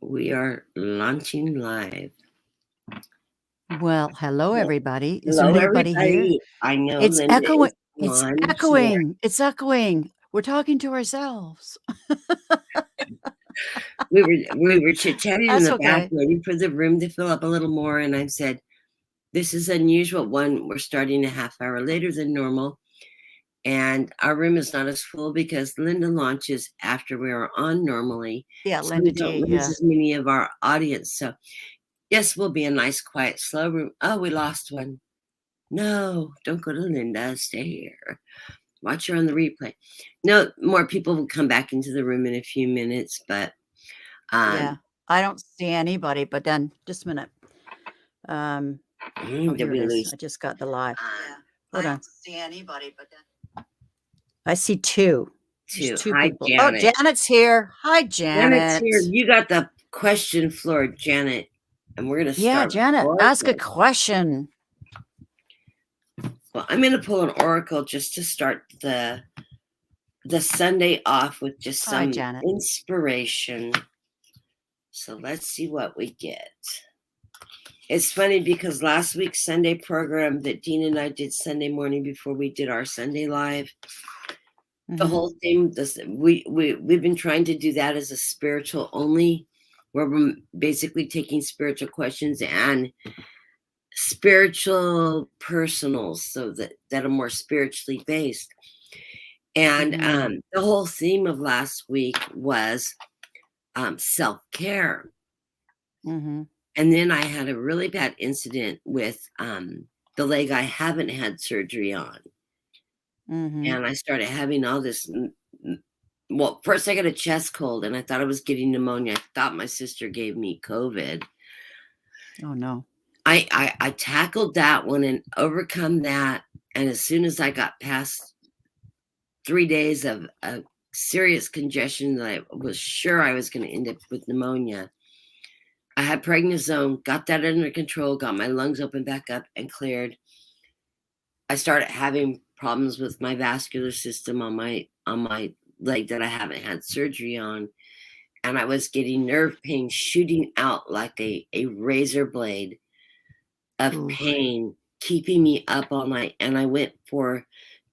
We are launching live. Well, hello, everybody. Is Hello, anybody here? everybody. I know It's Linda echoing. is It's on. echoing. It's echoing. We're talking to ourselves. We were chit-chatting in That's the back, okay. waiting for the room to fill up a little more, and I said, this is unusual. One, we're starting a half hour later than normal, and our room is not as full because Linda launches after we are on normally. Yeah, so Linda we don't G. lose Yeah. as many of our audience. So yes, we'll be a nice, quiet, slow room. Oh, we lost one. No, don't go to Linda. Stay here. Watch her on the replay. No, more people will come back into the room in a few minutes, but yeah, I don't see anybody. But then, just a minute. Oh, did here we it is. lose? I just got the live. Hold I on. don't see anybody. But then I see two. There's two Hi, people. Janet. Oh, Janet's here. Hi, Janet's Janet. here. You got the question floor, Janet, and we're gonna start. Yeah, Janet, ask a question. Well, I'm gonna pull an oracle just to start the Sunday off with just some inspiration. So let's see what we get. It's funny because last week's Sunday program that Dean and I did Sunday morning before we did our Sunday live, the whole thing, we've been trying to do that as a spiritual only, where we're basically taking spiritual questions and spiritual personals, so that are more spiritually based. And the whole theme of last week was self-care. And then I had a really bad incident with the leg I haven't had surgery on. And I started having all this. Well, first I got a chest cold and I thought I was getting pneumonia. I thought my sister gave me COVID. Oh, no. I tackled that one and overcome that. And as soon as I got past 3 days of serious congestion that I was sure I was going to end up with pneumonia, I had prednisone, got that under control, got my lungs opened back up and cleared. I started having problems with my vascular system on my leg that I haven't had surgery on. And I was getting nerve pain shooting out like a razor blade of pain, keeping me up all night. And I went for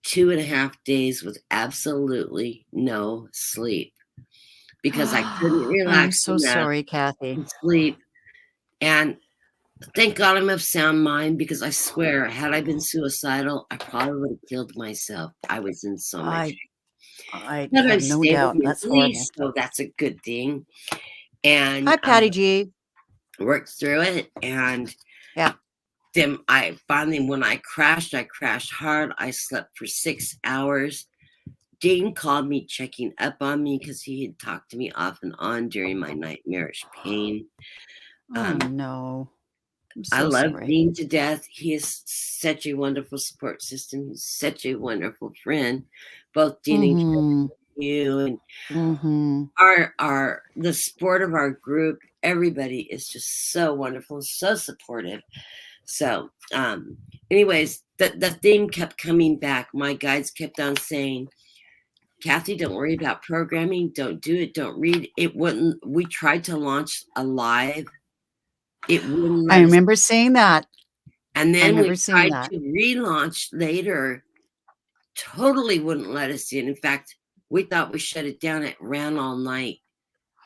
2.5 days with absolutely no sleep because I couldn't relax. I'm so sorry, Kathy. Sleep. And thank God I'm of sound mind, because I swear, had I been suicidal, I probably would have killed myself. I was in so much pain. I have no doubt. That's horrible. So that's a good thing. And hi, Patty G. Worked through it. And yeah, then I finally, when I crashed hard. I slept for 6 hours. Dean called me, checking up on me because he had talked to me off and on during my nightmarish pain. Oh, no. I love Dean to death. He is such a wonderful support system. He's such a wonderful friend. Both Dean and you and the support of our group. Everybody is just so wonderful, so supportive. So, anyways, the theme kept coming back. My guides kept on saying, Kathy, don't worry about programming. Don't do it. Don't read. It wouldn't. We tried to launch a live. It wouldn't. I remember seeing that. And then we tried to relaunch later. Totally wouldn't let us in. In fact, we thought we shut it down. It ran all night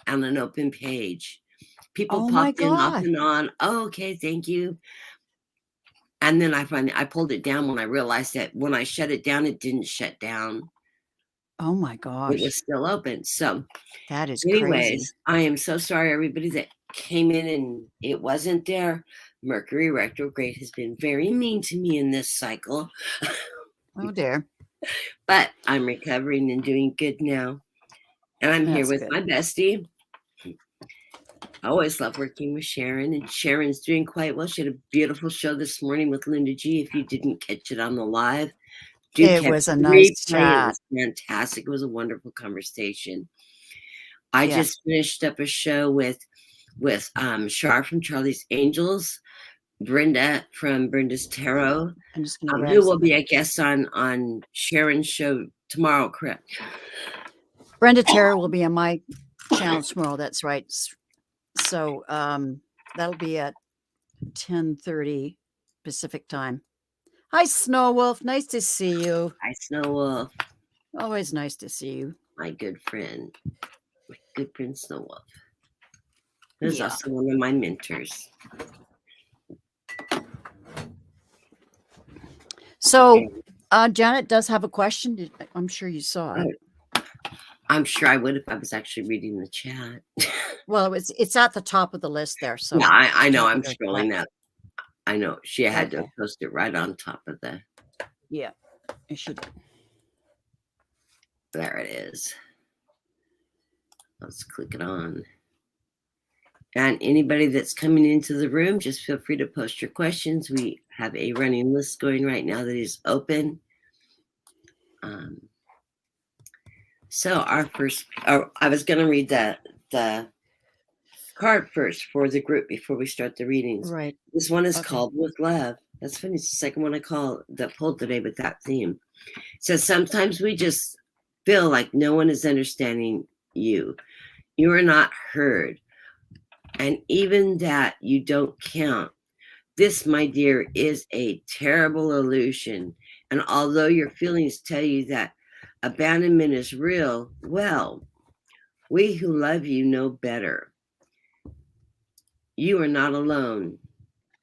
on an open page. People popped in off and on. Oh, okay, thank you. And then I pulled it down when I realized that when I shut it down, it didn't shut down. Oh my gosh. It was still open. So that is anyways, crazy. I am so sorry, everybody that came in and it wasn't there. Mercury retrograde has been very mean to me in this cycle. Oh dear. But I'm recovering and doing good now. And I'm here with my bestie. I always love working with Sharon, and Sharon's doing quite well. She had a beautiful show this morning with Linda G. If you didn't catch it on the live, it was a nice chat. It was fantastic. It was a wonderful conversation. I just finished up a show with Shar from Charlie's Angels, Brenda from Brenda's Tarot, who will be a guest on Sharon's show tomorrow, correct? Brenda Tarot will be on my channel tomorrow. That's right. So that'll be at 10:30 Pacific time. Hi, Snow Wolf. Nice to see you. Hi, Snow Wolf, Always nice to see you. my good friend Snow Wolf. Who's Yeah. also one of my mentors. So Janet does have a question. I'm sure you saw it. I'm sure I would if I was actually reading the chat. Well, it's at the top of the list there. So yeah, I know. can't I'm be very scrolling quick. that. I know. She had to Okay. post it right on top of the. Yeah, it should. There it is. Let's click it on. And anybody that's coming into the room, just feel free to post your questions. We have a running list going right now that is open. So our first, I was going to read the card first for the group before we start the readings. Right. This one is called With Love. That's funny. It's the second one I call that pulled today with that theme. It says sometimes we just feel like no one is understanding you. You are not heard. And even that you don't count. This, my dear, is a terrible illusion. And although your feelings tell you that abandonment is real, well, we who love you know better. You are not alone.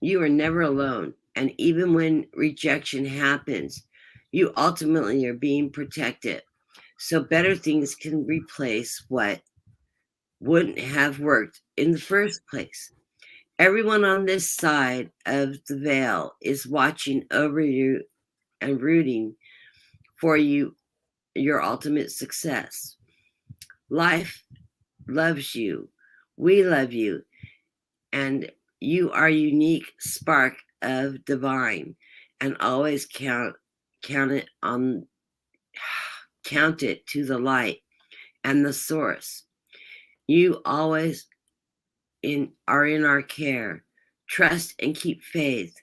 You are never alone. And even when rejection happens, you ultimately are being protected. So better things can replace what wouldn't have worked in the first place. Everyone on this side of the veil is watching over you and rooting for you, your ultimate success. Life loves you. We love you. And you are a unique spark of divine. And always count it to the light and the source. You always are in our care. Trust and keep faith.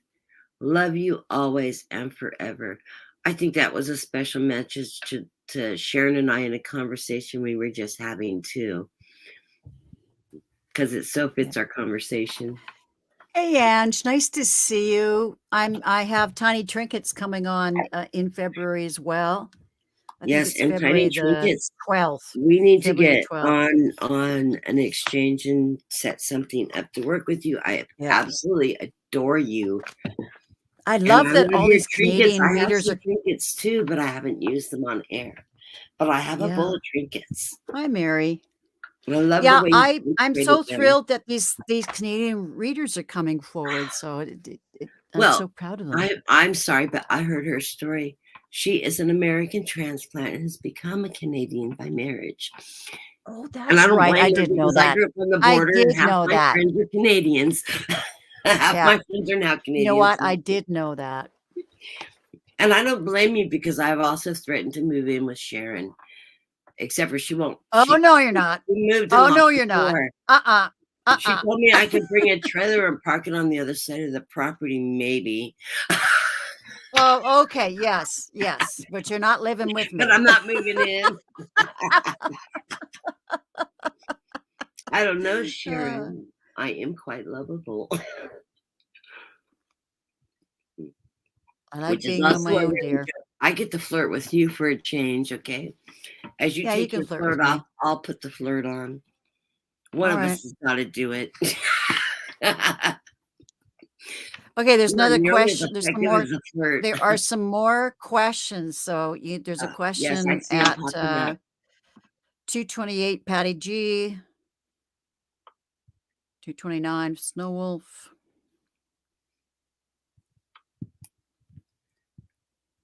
Love you always and forever. I think that was a special message to Sharon and I in a conversation we were just having too, because it so fits our conversation. Hey, Ange, nice to see you. I have Tiny Trinkets coming on in February as well. I think it's and February Tiny the Trinkets. 12th. We need to February get 12th. on an exchange and set something up to work with you. I absolutely adore you. I love that all these Canadian I have readers some are trinkets too, but I haven't used them on air. But I have a bowl of trinkets. Hi, Mary. And I love the way I'm so thrilled that these Canadian readers are coming forward. So I'm so proud of them. I'm sorry, but I heard her story. She is an American transplant and has become a Canadian by marriage. Oh, that's right. I did know that. I grew up on the border. I did half know my that. friends are Canadians. Half my friends are now Canadians. You know what? I did know that. And I don't blame you because I've also threatened to move in with Sharon, except for she won't. Oh, no, you're not. Oh, no, you're not. She told me I could bring a trailer and park it on the other side of the property, maybe. Oh, okay. Yes. But you're not living with me. But I'm not moving in. I don't know, Sharon. I am quite lovable. I like being on my own, dear. I get to flirt with you for a change, okay? As you take your flirt off, I'll put the flirt on. One of us has got to do it. Okay, there's another question. There's some more. There are some more questions. So there's a question at 228 Patty G. 229 Snow Wolf.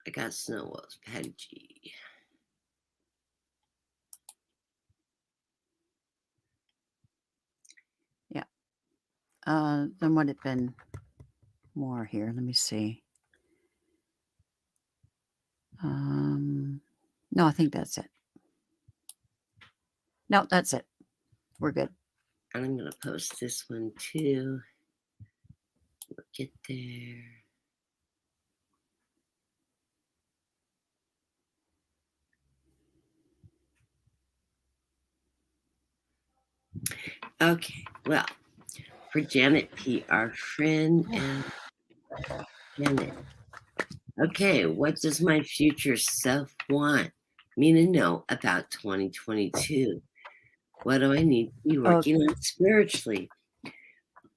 I got Snow Wolf, Patty G. Yeah. There might have been more here. Let me see. No, I think that's it. No, that's it. We're good. And I'm going to post this one too. We'll get there. Okay, well, for Janet P., our friend, and Janet. Okay, what does my future self want me to know about 2022? What do I need to be working on spiritually?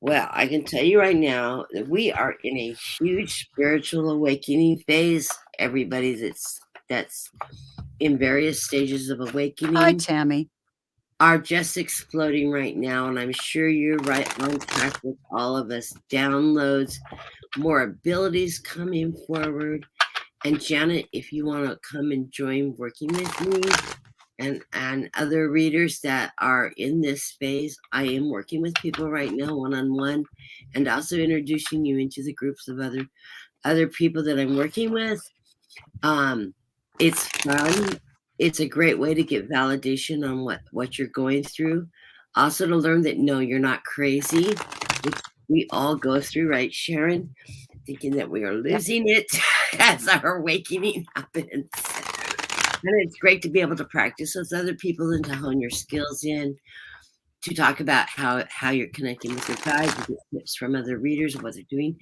Well, I can tell you right now that we are in a huge spiritual awakening phase. Everybody that's in various stages of Hi, awakening Tammy. are just exploding right now, and I'm sure you're right on track with all of us. Downloads, more abilities coming forward. And Janet, if you want to come and join working with me and other readers that are in this phase, I am working with people right now one-on-one, and also introducing you into the groups of other people that I'm working with. It's fun. It's a great way to get validation on what you're going through. Also to learn that no, you're not crazy, which we all go through, right, Sharon? Thinking that we are losing it as our awakening happens. And it's great to be able to practice with other people and to hone your skills in, to talk about how you're connecting with your guides, to get tips from other readers of what they're doing.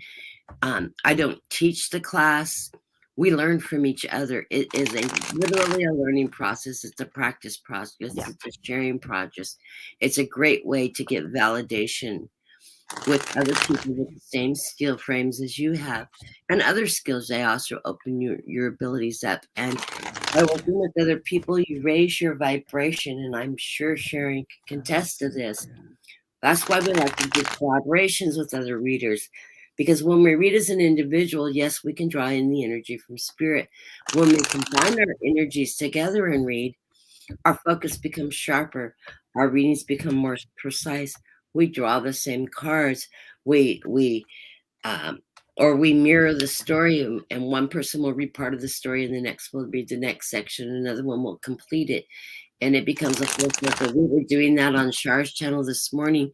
I don't teach the class. We learn from each other. It is literally a learning process. It's a practice process. Yeah. It's a sharing process. It's a great way to get validation with other people with the same skill frames as you have, and other skills. They also open your abilities up, and by working with other people you raise your vibration, and I'm sure Sharon can contest to this. That's why we like to do collaborations with other readers, because when we read as an individual, yes, we can draw in the energy from spirit. When we combine our energies together and read, our focus becomes sharper, our readings become more precise. We draw the same cards. We or we mirror the story, and one person will read part of the story, and the next will read the next section, and another one will complete it, and it becomes a full circle. We were doing that on Char's channel this morning.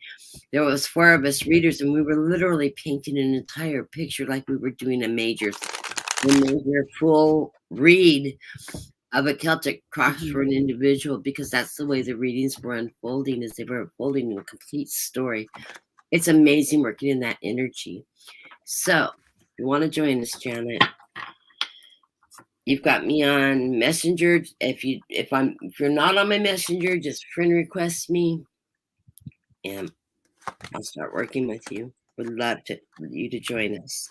There was 4 of us readers, and we were literally painting an entire picture like we were doing a major full read of a Celtic cross for an individual, because that's the way the readings were unfolding, as they were unfolding in a complete story. It's amazing working in that energy. So if you want to join us, Janet, you've got me on Messenger. If you're not on my Messenger, just friend request me, and I'll start working with you. Would love you to join us.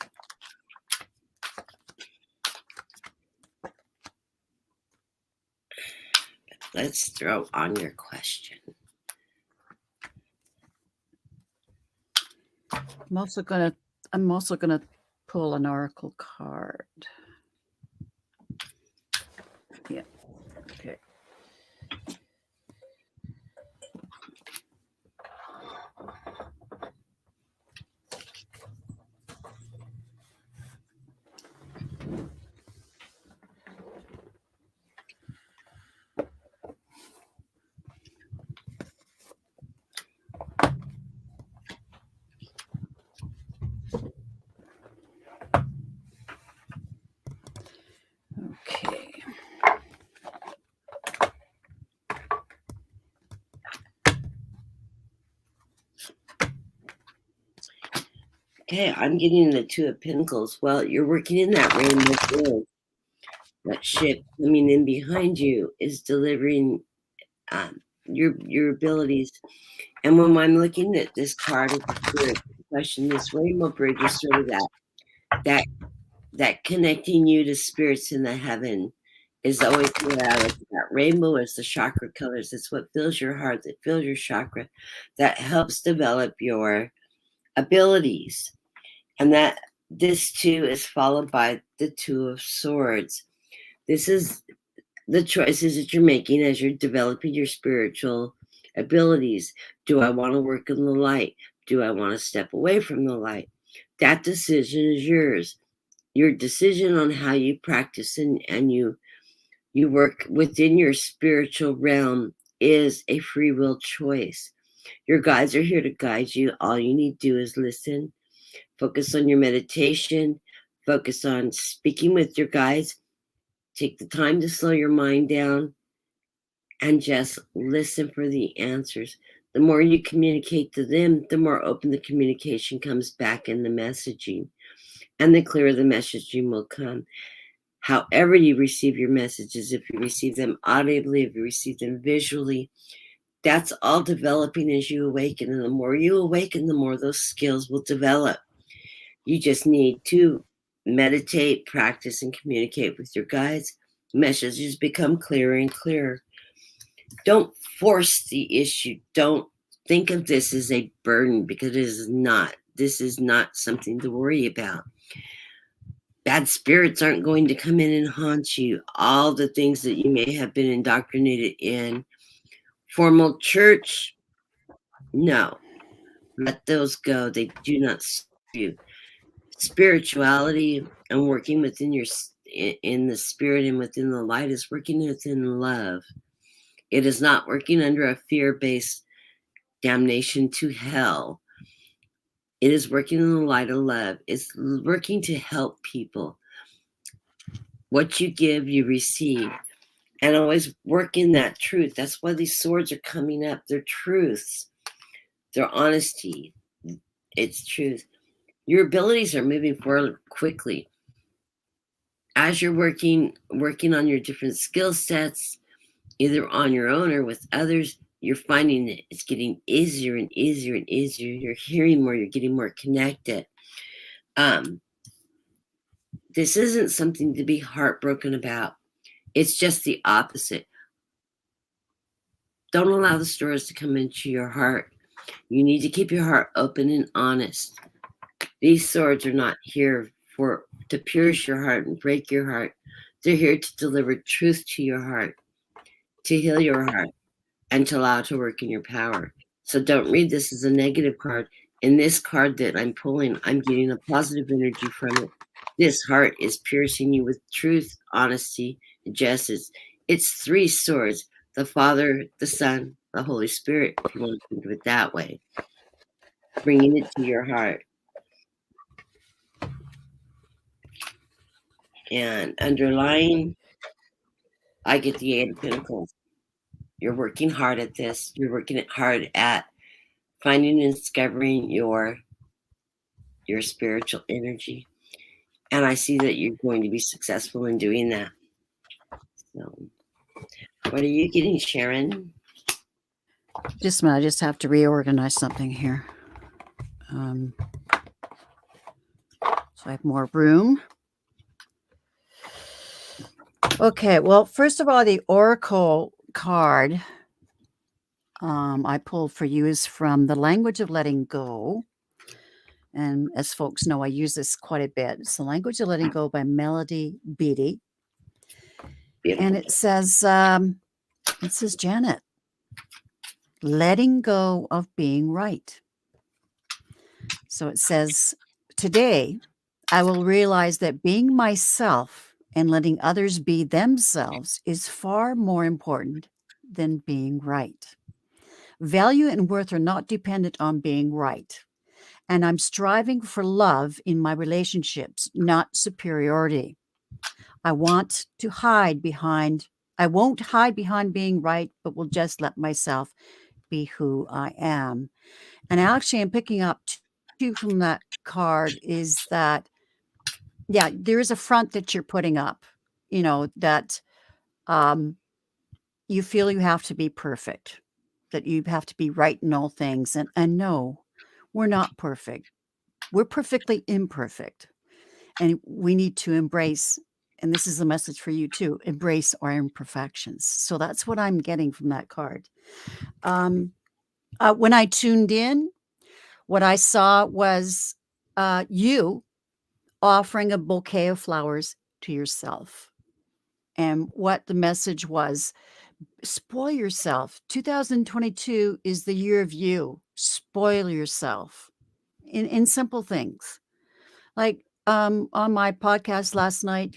Let's throw on your question. I'm also gonna pull an oracle card. Yeah. Okay. Okay. Okay, I'm getting the 2 of Pentacles. Well, you're working in that rainbow field. That ship coming in behind you is delivering your abilities. And when I'm looking at this card of the spirit question, this rainbow bridge is sort of that connecting you to spirits in the heaven is always what I look at. That rainbow is the chakra colors. It's what fills your heart, that fills your chakra, that helps develop your abilities. And that this too is followed by the 2 of Swords. This is the choices that you're making as you're developing your spiritual abilities. Do I want to work in the light? Do I want to step away from the light? That decision is yours. Your decision on how you practice and you work within your spiritual realm is a free will choice. Your guides are here to guide you. All you need to do is listen, focus on your meditation, focus on speaking with your guides. Take the time to slow your mind down and just listen for the answers. the more you communicate to them, the more open the communication comes back in the messaging, and the clearer the messaging will come. However you receive your messages, if you receive them audibly, if you receive them visually, that's all developing as you awaken. And the more you awaken, the more those skills will develop. You just need to meditate, practice, and communicate with your guides. Messages become clearer and clearer. Don't force the issue. Don't think of this as a burden, because it is not. This is not something to worry about. Bad spirits aren't going to come in and haunt you. All the things that you may have been indoctrinated in. Formal church, no. Let those go. They do not serve you. Spirituality and working within in the spirit and within the light is working within love. It is not working under a fear-based damnation to hell. It is working in the light of love. It's working to help people. What you give, you receive. And always work in that truth. That's why these swords are coming up. They're truths. They're honesty. It's truth. Your abilities are moving forward quickly. As you're working on your different skill sets, either on your own or with others, you're finding that it's getting easier and easier and easier. You're hearing more. You're getting more connected. This isn't something to be heartbroken about. It's just the opposite. Don't allow the stories to come into your heart. You need to keep your heart open and honest. These swords are not here to pierce your heart and break your heart. They're here to deliver truth to your heart, to heal your heart, and to allow it to work in your power. So don't read this as a negative card. In this card that I'm pulling, I'm getting a positive energy from it. This heart is piercing you with truth, honesty, and justice. It's 3 swords: the Father, the Son, the Holy Spirit, if you want to think of it that way. Bringing it to your heart. And underlying, I get the 8 of Pentacles. You're working hard at this. You're working hard at finding and discovering your spiritual energy. And I see that you're going to be successful in doing that. So, what are you getting, Sharon? Just a minute, I just have to reorganize something here. So I have more room. Okay, well, first of all, the Oracle card I pulled for you is from The Language of Letting Go. And as folks know, I use this quite a bit. It's The Language of Letting Go by Melody Beatty. Beautiful. And it says, Janet, letting go of being right. So it says, today, I will realize that being myself and letting others be themselves is far more important than being right. Value and worth are not dependent on being right. And I'm striving for love in my relationships, not superiority. I won't hide behind being right, but will just let myself be who I am. And actually, I'm picking up too from that card is that, yeah, there is a front that you're putting up, that you feel you have to be perfect, that you have to be right in all things. And no, we're not perfect. We're perfectly imperfect. And we need to embrace, and this is a message for you too, embrace our imperfections. So that's what I'm getting from that card. When I tuned in, what I saw was you offering a bouquet of flowers to yourself. And what the message was, spoil yourself. 2022 is the year of you. Spoil yourself in simple things. Like on my podcast last night,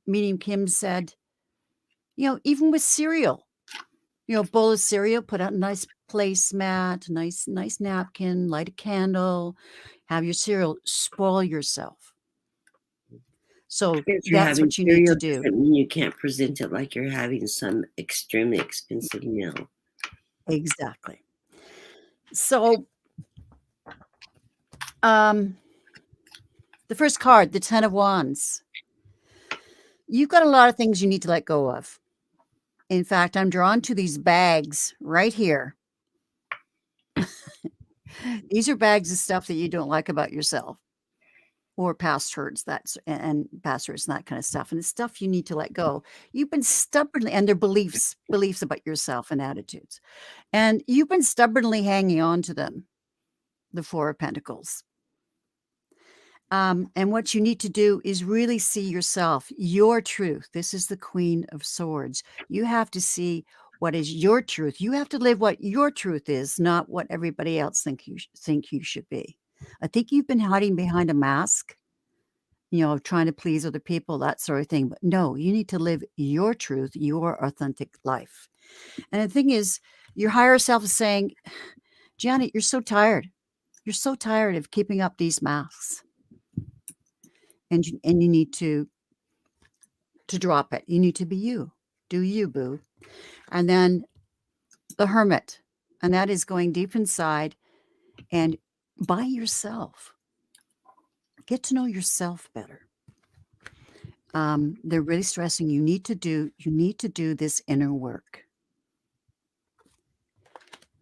Medium Kim said, even with cereal, bowl of cereal, put out a nice placemat, nice napkin, light a candle, have your cereal, spoil yourself. So that's what you need to do. Doesn't mean you can't present it like you're having some extremely expensive meal. Exactly. So, the first card, the 10 of Wands. You've got a lot of things you need to let go of. In fact, I'm drawn to these bags right here. These are bags of stuff that you don't like about yourself, or past hurts, and past hurts and that kind of stuff. And it's stuff you need to let go. You've been stubbornly, and their beliefs about yourself and attitudes. And you've been stubbornly hanging on to them, the Four of Pentacles. And what you need to do is really see yourself, your truth. This is the Queen of Swords. You have to see what is your truth. You have to live what your truth is, not what everybody else think you should be. I think you've been hiding behind a mask, trying to please other people, that sort of thing. But no, you need to live your truth, your authentic life. And the thing is, your higher self is saying, Janet, you're so tired. You're so tired of keeping up these masks. And you need to drop it. You need to be you. Do you, boo. And then the Hermit. And that is going deep inside and by yourself. Get to know yourself better. They're really stressing you need to do this inner work.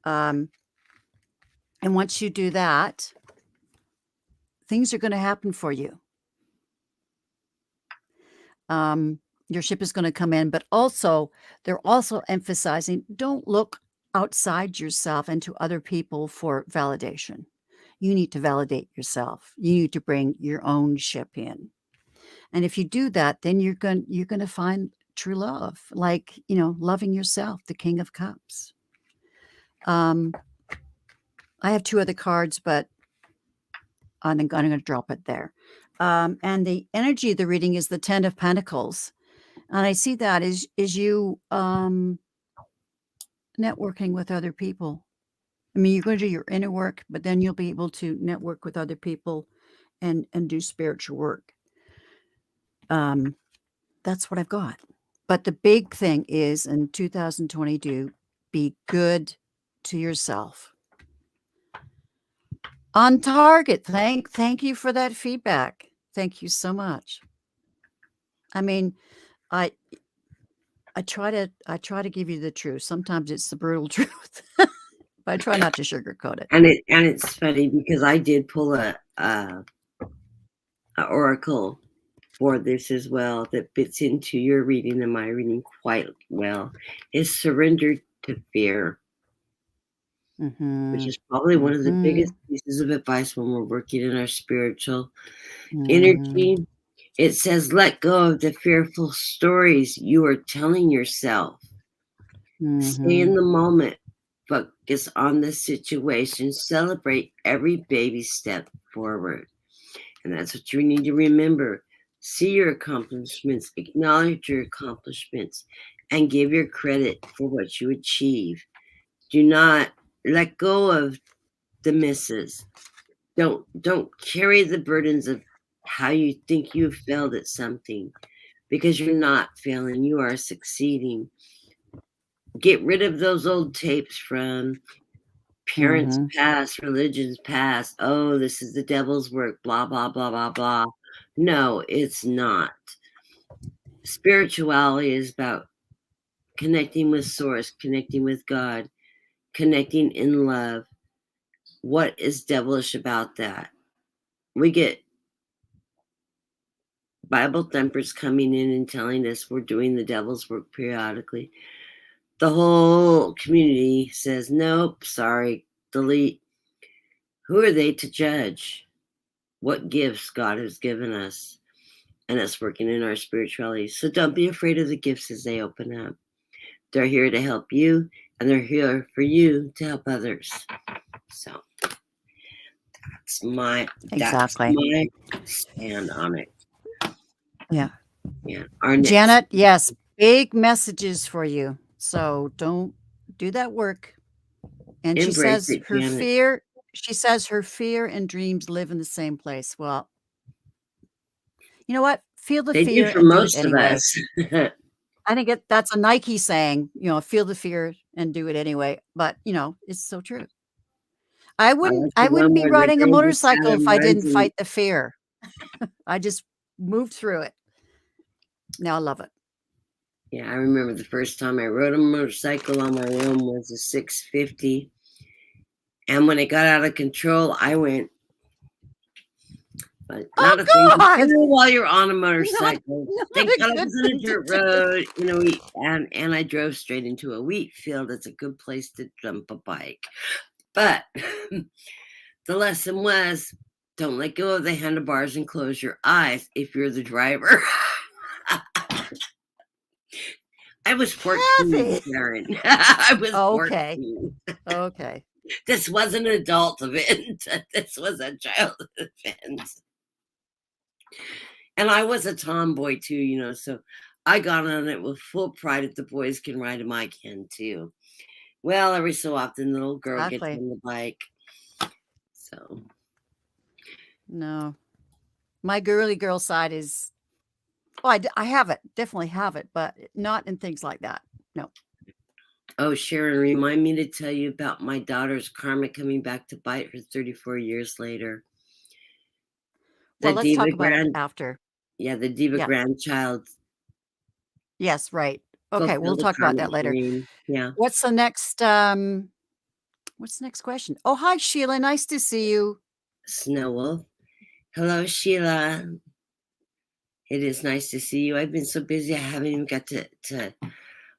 And once you do that, things are going to happen for you. Your ship is going to come in, but also they're also emphasizing, don't look outside yourself and to other people for validation. You need to validate yourself. You need to bring your own ship in. And if you do that, then you're going to find true love, like, loving yourself, the King of Cups. I have two other cards, but I'm going to drop it there. And the energy of the reading is the 10 of Pentacles. And I see that is you networking with other people. I mean, you're going to do your inner work, but then you'll be able to network with other people and do spiritual work. That's what I've got. But the big thing is in 2022, be good to yourself. On target. Thank you for that feedback. Thank you so much. I mean, I try to give you the truth. Sometimes it's the brutal truth, but I try not to sugarcoat it. And it's funny because I did pull a oracle for this as well that fits into your reading and my reading quite well. Is surrender to fear, which is probably one of the biggest pieces of advice when we're working in our spiritual energy. It says, let go of the fearful stories you are telling yourself. Stay in the moment. Focus on the situation. Celebrate every baby step forward. And that's what you need to remember. See your accomplishments. Acknowledge your accomplishments. And give your credit for what you achieve. Do not let go of the misses. Don't carry the burdens of how you think you failed at something, because you're not failing, you are succeeding. Get rid of those old tapes from parents past, religions past. Oh, this is the devil's work, blah, blah, blah, blah, blah. No, it's not. Spirituality is about connecting with source, connecting with God, connecting in love. What is devilish about that? We get Bible thumpers coming in and telling us we're doing the devil's work periodically. The whole community says, nope, sorry, delete. Who are they to judge what gifts God has given us and us working in our spirituality? So don't be afraid of the gifts as they open up. They're here to help you, and they're here for you to help others. So that's my stand on it. Yeah. Yeah. Janet, yes, big messages for you. So don't do that work. And she says her fear and dreams live in the same place. Well, you know what? Feel the fear and do it anyway. I think that's a Nike saying, feel the fear and do it anyway. But, it's so true. I like wouldn't the one be where the riding a girl just motorcycle kind of if I runs didn't and fight the fear. I just moved through it. Now I love it. yeah, I remember the first time I rode a motorcycle on my own was a 650. And when it got out of control, I went, but not Oh a thing to God! do while you're on a Not motorcycle. not Thank a God it good was on a thing to dirt do. road, and I drove straight into a wheat field. It's a good place to dump a bike. But the lesson was, don't let go of the handlebars and close your eyes if you're the driver. I was 14, Kathy! Sharon. I was Okay. 14. Okay. This was an adult event. This was a child event. And I was a tomboy too, so I got on it with full pride. If the boys can ride them, I can too. Well, every so often the little girl gets Exactly. on the bike. So, No. My girly girl side is I have it. Definitely have it, but not in things like that. No. oh, Sharon, remind me to tell you about my daughter's karma coming back to bite her 34 years later. The Well, let's diva talk about it grand, after. yeah, the diva Yeah. grandchild Yes, right. Okay, we'll fulfilled a talk about karmic that later. dream. Yeah, What's the next question? Oh, hi Sheila. Nice to see you. Snow Wolf. Hello, Sheila. It is nice to see you. I've been so busy, I haven't even got to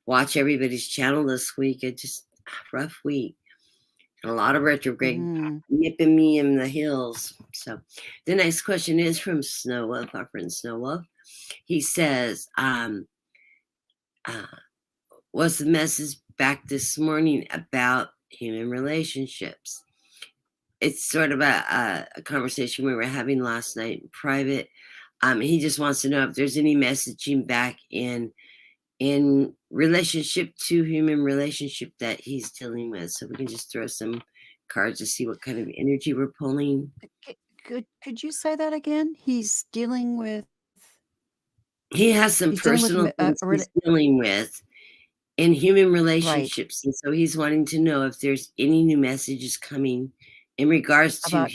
watch everybody's channel this week. It just rough week. A lot of retrograde nipping me in the heels. So the next question is from Snow Wolf, our friend Snow Wolf. He says, was the message back this morning about human relationships? It's sort of a conversation we were having last night in private. He just wants to know if there's any messaging back in relationship to human relationship that he's dealing with. So we can just throw some cards to see what kind of energy we're pulling. Could you say that again? He's dealing with He has some personal things he's dealing with in human right relationships. And so he's wanting to know if there's any new messages coming in regards to about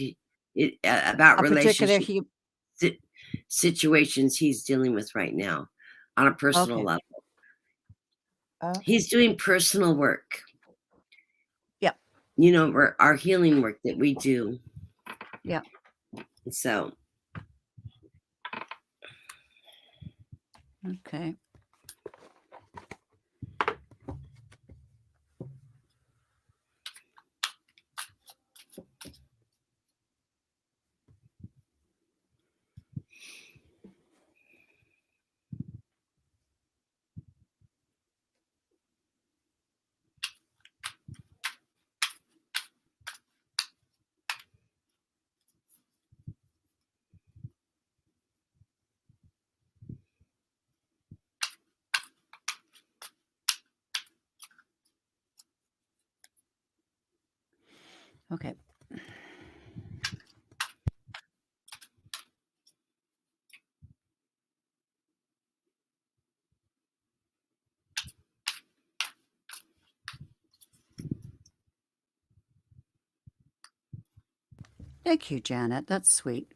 about a particular relationship situations he's dealing with right now on a personal okay. level. Okay. He's doing personal work. Yeah. Our healing work that we do. Yeah. So. Okay. Okay. Thank you, Janet. That's sweet.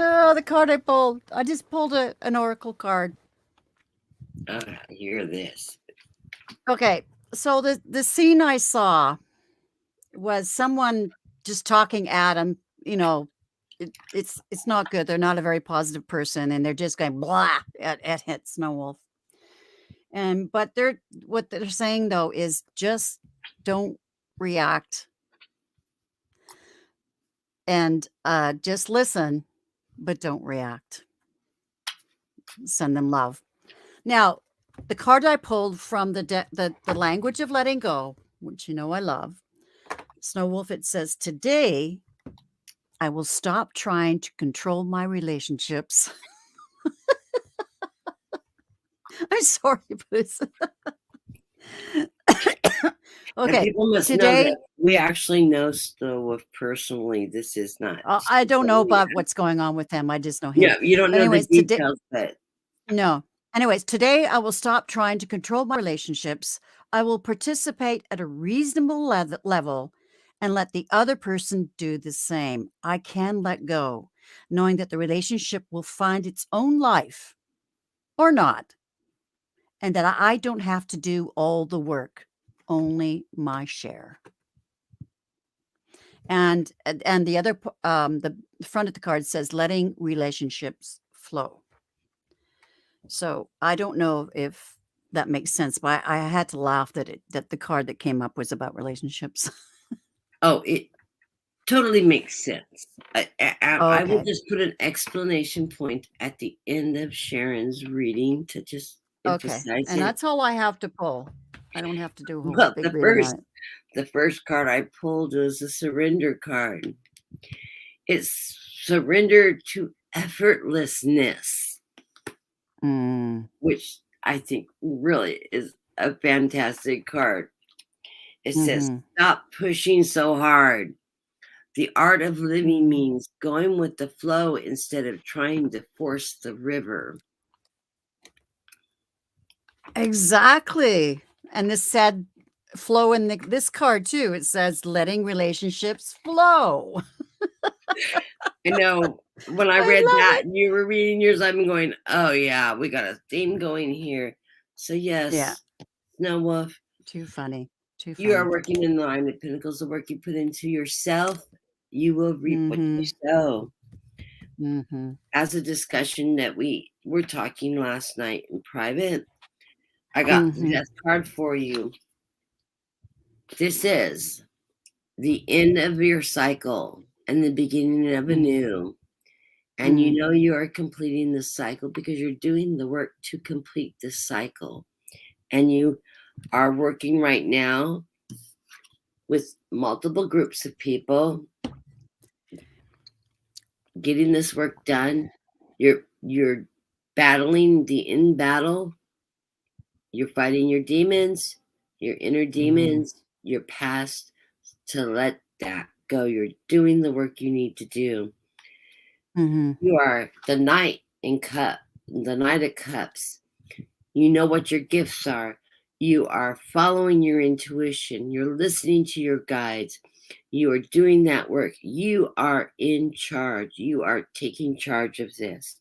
Oh, the card I pulled. I just pulled an oracle card. Hear this. Okay. So the scene I saw was someone just talking at him, it's not good. They're not a very positive person, and they're just going blah at Snow Wolf. But what they're saying though is just don't react and just listen, but don't react. Send them love. Now, the card I pulled from the language of letting go, which you know I love, Snow Wolf, it says, today I will stop trying to control my relationships. I'm sorry, but it's And okay. people must know Today, that we actually know Snow Wolf personally. This is not. I don't know about what's going on with him. I just know him. Yeah, you don't But know the anyways, today, details, but no. Anyways, today I will stop trying to control my relationships. I will participate at a reasonable level and let the other person do the same. I can let go, knowing that the relationship will find its own life or not, and that I don't have to do all the work, only my share. And the other the front of the card says letting relationships flow. So I don't know if that makes sense, but I had to laugh that the card that came up was about relationships. oh, it totally makes sense. I will Okay. just put an explanation point at the end of Sharon's reading to just Okay. emphasize And it. that's all I have to pull. I don't have to do a whole Well, big reading on it. the first card I pulled was a surrender card. It's surrender to effortlessness, which I think really is a fantastic card. It says, stop pushing so hard. The art of living means going with the flow instead of trying to force the river. Exactly. And this said flow in this card too. It says letting relationships flow. I know when I read that and you were reading yours, I'm going, oh yeah, we got a theme going here. So yes, Yeah. Snow Wolf, Too funny. Too you are funny. working in the line of pentacles. The work you put into yourself, you will reap what you sow. As a discussion that we were talking last night in private, I got the death card for you. This is the end of your cycle and the beginning of a new. And you know you are completing the cycle because you're doing the work to complete this cycle. And you are working right now with multiple groups of people, getting this work done. You're battling the in battle. You're fighting your demons, your inner demons, your past, to let that go. You're doing the work you need to do. You are the Knight of Cups. You know what your gifts are. You are following your intuition. You're listening to your guides. You are doing that work. You are in charge. You are taking charge of this.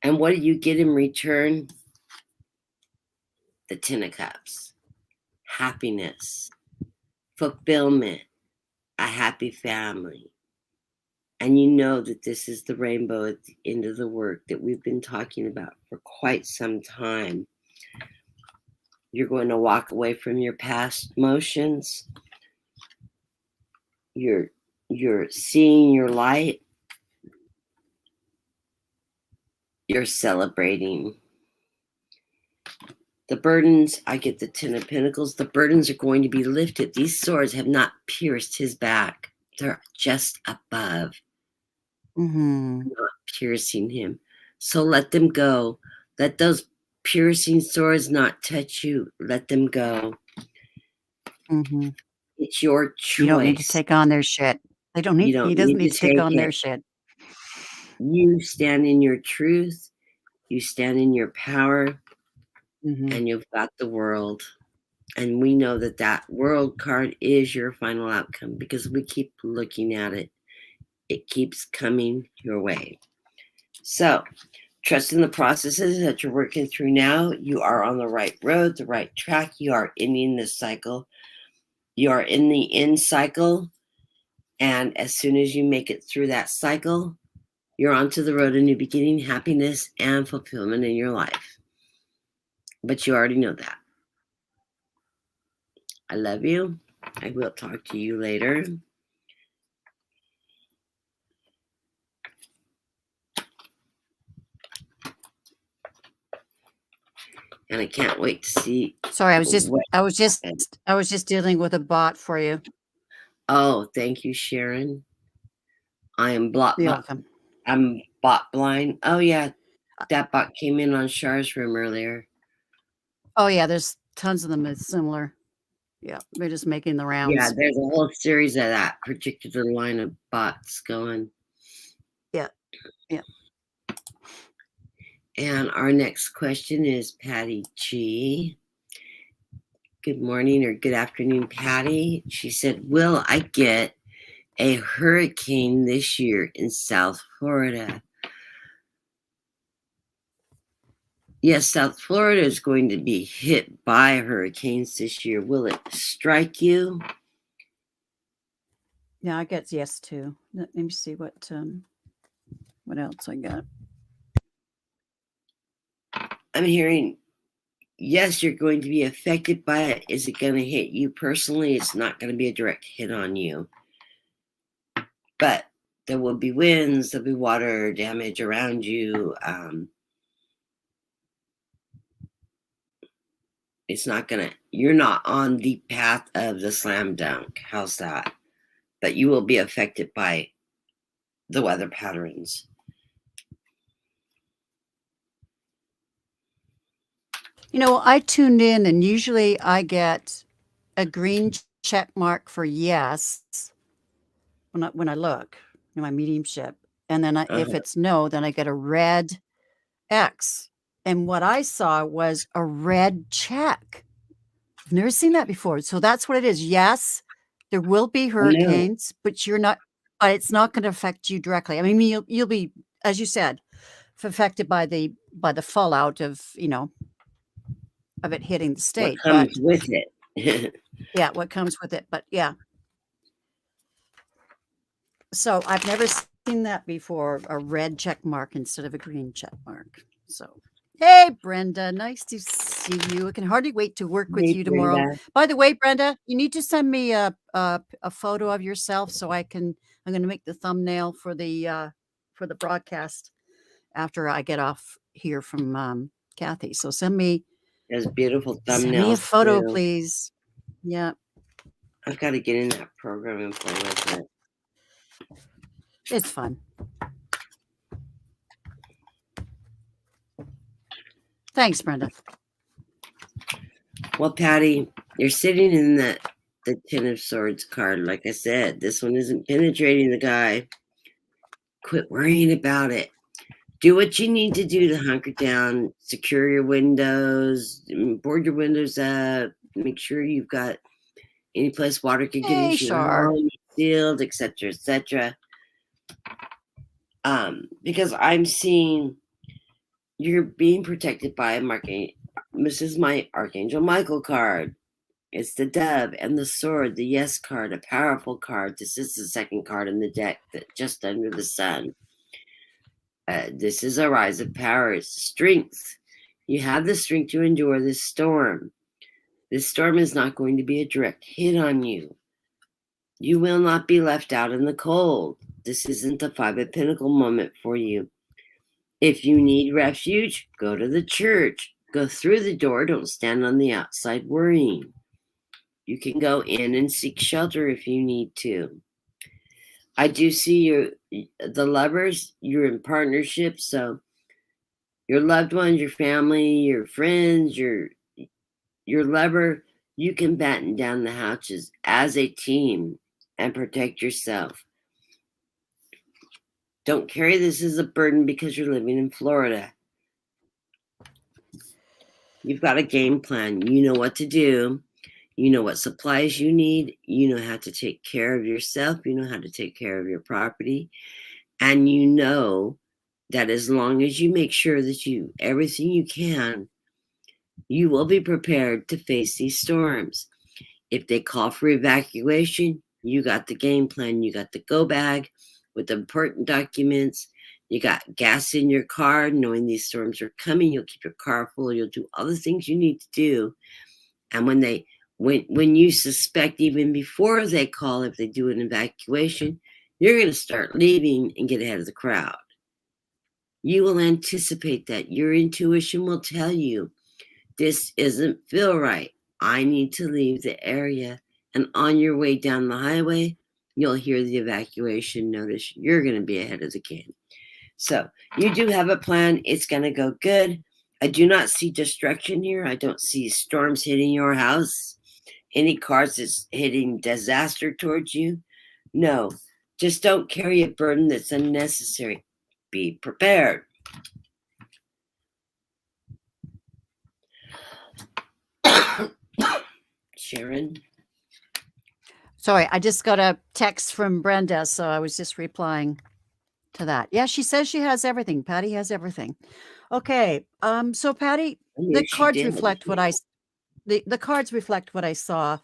And what do you get in return? The Ten of Cups. Happiness, fulfillment, a happy family. And you know that this is the rainbow at the end of the work that we've been talking about for quite some time. You're going to walk away from your past motions. You're seeing your light. You're celebrating. The burdens, I get the Ten of Pentacles. The burdens are going to be lifted. These swords have not pierced his back. They're just above, not piercing him. So let them go. Let those piercing swords not touch you. Let them go. It's your choice. You don't need to take on their shit. He doesn't need to take on their shit. You stand in your truth. You stand in your power. And you've got the world. And we know that that world card is your final outcome because we keep looking at it. It keeps coming your way. So trust in the processes that you're working through now. You are on the right road, the right track. You are ending this cycle. You are in the end cycle. And as soon as you make it through that cycle, you're onto the road of new beginning, happiness, and fulfillment in your life. But you already know that. I love you. I will talk to you later. And I can't wait to see. Sorry, I was just dealing with a bot for you. Oh, thank you, Sharon. I am You're welcome. I'm bot blind. Oh yeah, that bot came in on Char's room earlier. Oh yeah, there's tons of them that's similar. Yeah, they're just making the rounds. Yeah, there's a whole series of that particular line of bots going. Yeah, yeah. And our next question is Patty G. Good morning or good afternoon, Patty. She said, will I get a hurricane this year in South Florida? Yes, South Florida is going to be hit by hurricanes this year. Will it strike you? Yeah, I get yes too. Let me see what else I got. I'm hearing, yes, you're going to be affected by it. Is it going to hit you personally? It's not going to be a direct hit on you. But there will be winds, there'll be water damage around you. It's not going to, you're not on the path of the slam dunk. How's that? But you will be affected by the weather patterns. You know, I tuned in and usually I get a green check mark for yes when I look in my mediumship. And then if it's no, then I get a red X. And what I saw was a red check. I've never seen that before. So that's what it is. Yes, there will be hurricanes, but it's not going to affect you directly. I mean, you'll be, as you said, affected by the fallout of, of it hitting the state. What comes with it. Yeah, what comes with it. But yeah. So I've never seen that before, a red check mark instead of a green check mark. So, hey, Brenda, nice to see you. I can hardly wait to work with you tomorrow. Brenda. By the way, Brenda, you need to send me a photo of yourself so I'm going to make the thumbnail for the broadcast after I get off here from Kathy. So send me those beautiful thumbnails. Send me a photo, too. Please. Yeah. I've got to get in that program and play with it. It's fun. Thanks, Brenda. Well, Patty, you're sitting in the Ten of Swords card. Like I said, this one isn't penetrating the guy. Quit worrying about it. Do what you need to do to hunker down, secure your windows, board your windows up, make sure you've got any place water can get into your home, sealed, etc., etc. Because I'm seeing you're being protected by this is my Archangel Michael card. It's the dove and the sword, the yes card, a powerful card. This is the second card in the deck, that just under the sun. This is a rise of power. It's strength. You have the strength to endure this storm. This storm is not going to be a direct hit on you. You will not be left out in the cold. This isn't a Five of Pentacles moment for you. If you need refuge, go to the church. Go through the door. Don't stand on the outside worrying. You can go in and seek shelter if you need to. I do see the lovers, you're in partnership, so your loved ones, your family, your friends, your lover, you can batten down the hatches as a team and protect yourself. Don't carry this as a burden because you're living in Florida. You've got a game plan. You know what to do. You know what supplies you need. You know how to take care of yourself. You know how to take care of your property. And you know that as long as you make sure that you, everything you can, you will be prepared to face these storms. If they call for evacuation, you got the game plan. You got the go bag with important documents. You got gas in your car, knowing these storms are coming. You'll keep your car full. You'll do all the things you need to do. And when you suspect, even before they call, if they do an evacuation, you're going to start leaving and get ahead of the crowd. You will anticipate that. Your intuition will tell you, this doesn't feel right. I need to leave the area. And on your way down the highway, you'll hear the evacuation notice. You're going to be ahead of the game. So you do have a plan. It's going to go good. I do not see destruction here. I don't see storms hitting your house. Any cars that's hitting disaster towards you. No, just don't carry a burden that's unnecessary. Be prepared. Sharon? Sorry, I just got a text from Brenda, so I was just replying to that. Yeah, she says she has everything. Patty has everything. Okay. So Patty, the cards reflect what the cards reflect what I saw.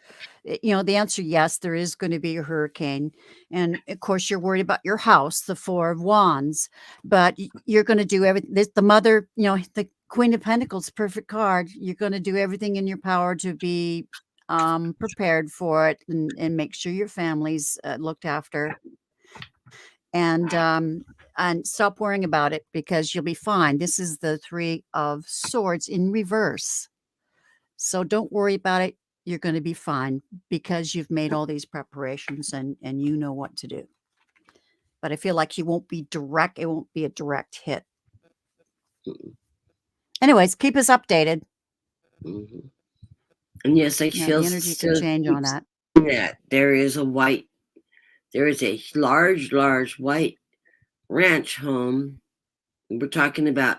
The answer, yes, there is going to be a hurricane. And of course, you're worried about your house, the Four of Wands, but you're going to do everything. The mother, the Queen of Pentacles, perfect card. You're going to do everything in your power to be prepared for it and make sure your family's looked after. And stop worrying about it because you'll be fine. This is the Three of Swords in reverse. So don't worry about it. You're going to be fine because you've made all these preparations and you know what to do. But I feel like he won't be direct. It won't be a direct hit. Anyways, keep us updated. Mm-hmm. And yes, I feel the energy can change on that. There is a large white ranch home. We're talking about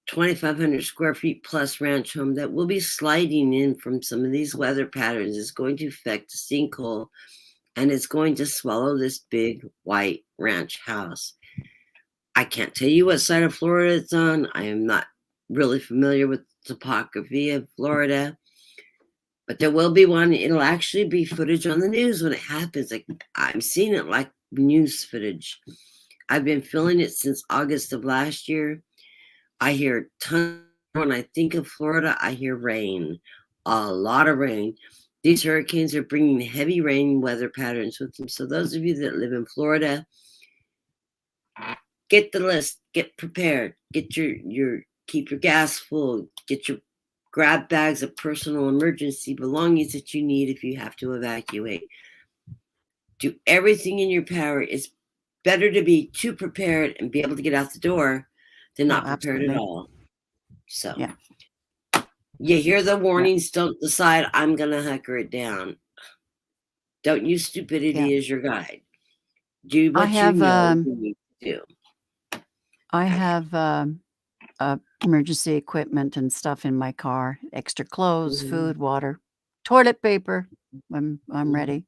2,500 square feet plus ranch home that will be sliding in from some of these weather patterns. Is going to affect the sinkhole, and it's going to swallow this big white ranch house. I can't tell you what side of Florida it's on. I am not really familiar with the topography of Florida, but there will be one. It'll actually be footage on the news when it happens. Like, I'm seeing it like news footage. I've been feeling it since August of last year. I hear tons. When I think of Florida, I hear rain, a lot of rain. These hurricanes are bringing heavy rain weather patterns with them. So those of you that live in Florida, get the list, get prepared, get keep your gas full, get your grab bags of personal emergency belongings that you need if you have to evacuate. Do everything in your power. It's better to be too prepared and be able to get out the door than not prepared at all. So yeah. You hear the warnings. Don't decide I'm going to hunker it down. Don't use stupidity as your guide. Do what you know you need to do. I have emergency equipment and stuff in my car, extra clothes, food, water, toilet paper. I'm ready.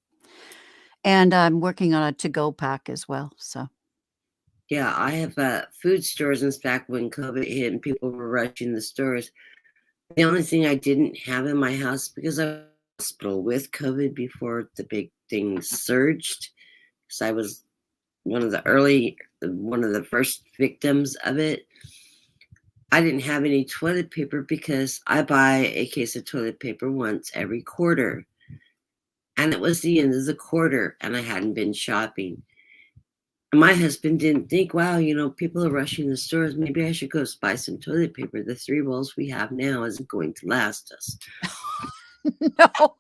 And I'm working on a to-go pack as well. So yeah, I have food stores. In fact, when COVID hit and people were rushing the stores, the only thing I didn't have in my house, because I was in the hospital with COVID before the big thing surged, because I was one of the first victims of it. I didn't have any toilet paper because I buy a case of toilet paper once every quarter. And it was the end of the quarter and I hadn't been shopping. My husband didn't think, wow, people are rushing the stores. Maybe I should go buy some toilet paper. The 3 rolls we have now isn't going to last us. No.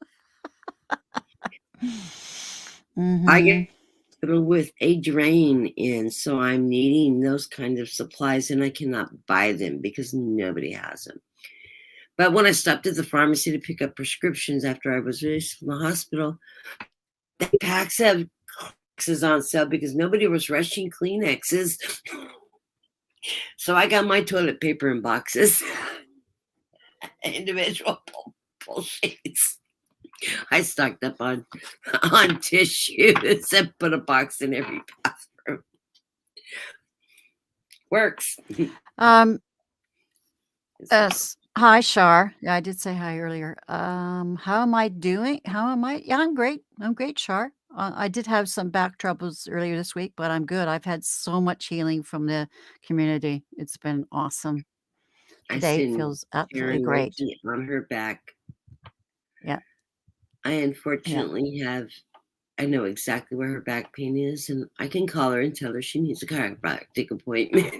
I get with a drain in, so I'm needing those kind of supplies and I cannot buy them because nobody has them. But when I stopped at the pharmacy to pick up prescriptions after I was released from the hospital, the packs of Kleenexes on sale because nobody was rushing Kleenexes. So I got my toilet paper in boxes, individual pull sheets. I stocked up on tissues and put a box in every bathroom. Works. Hi, Shar. Yeah, I did say hi earlier. How am I doing? Yeah, I'm great. I'm great, Shar. I did have some back troubles earlier this week, but I'm good. I've had so much healing from the community. It's been awesome. I Today send feels absolutely Sharon great. Reiki on her back. Yeah. I unfortunately I know exactly where her back pain is, and I can call her and tell her she needs a chiropractic appointment.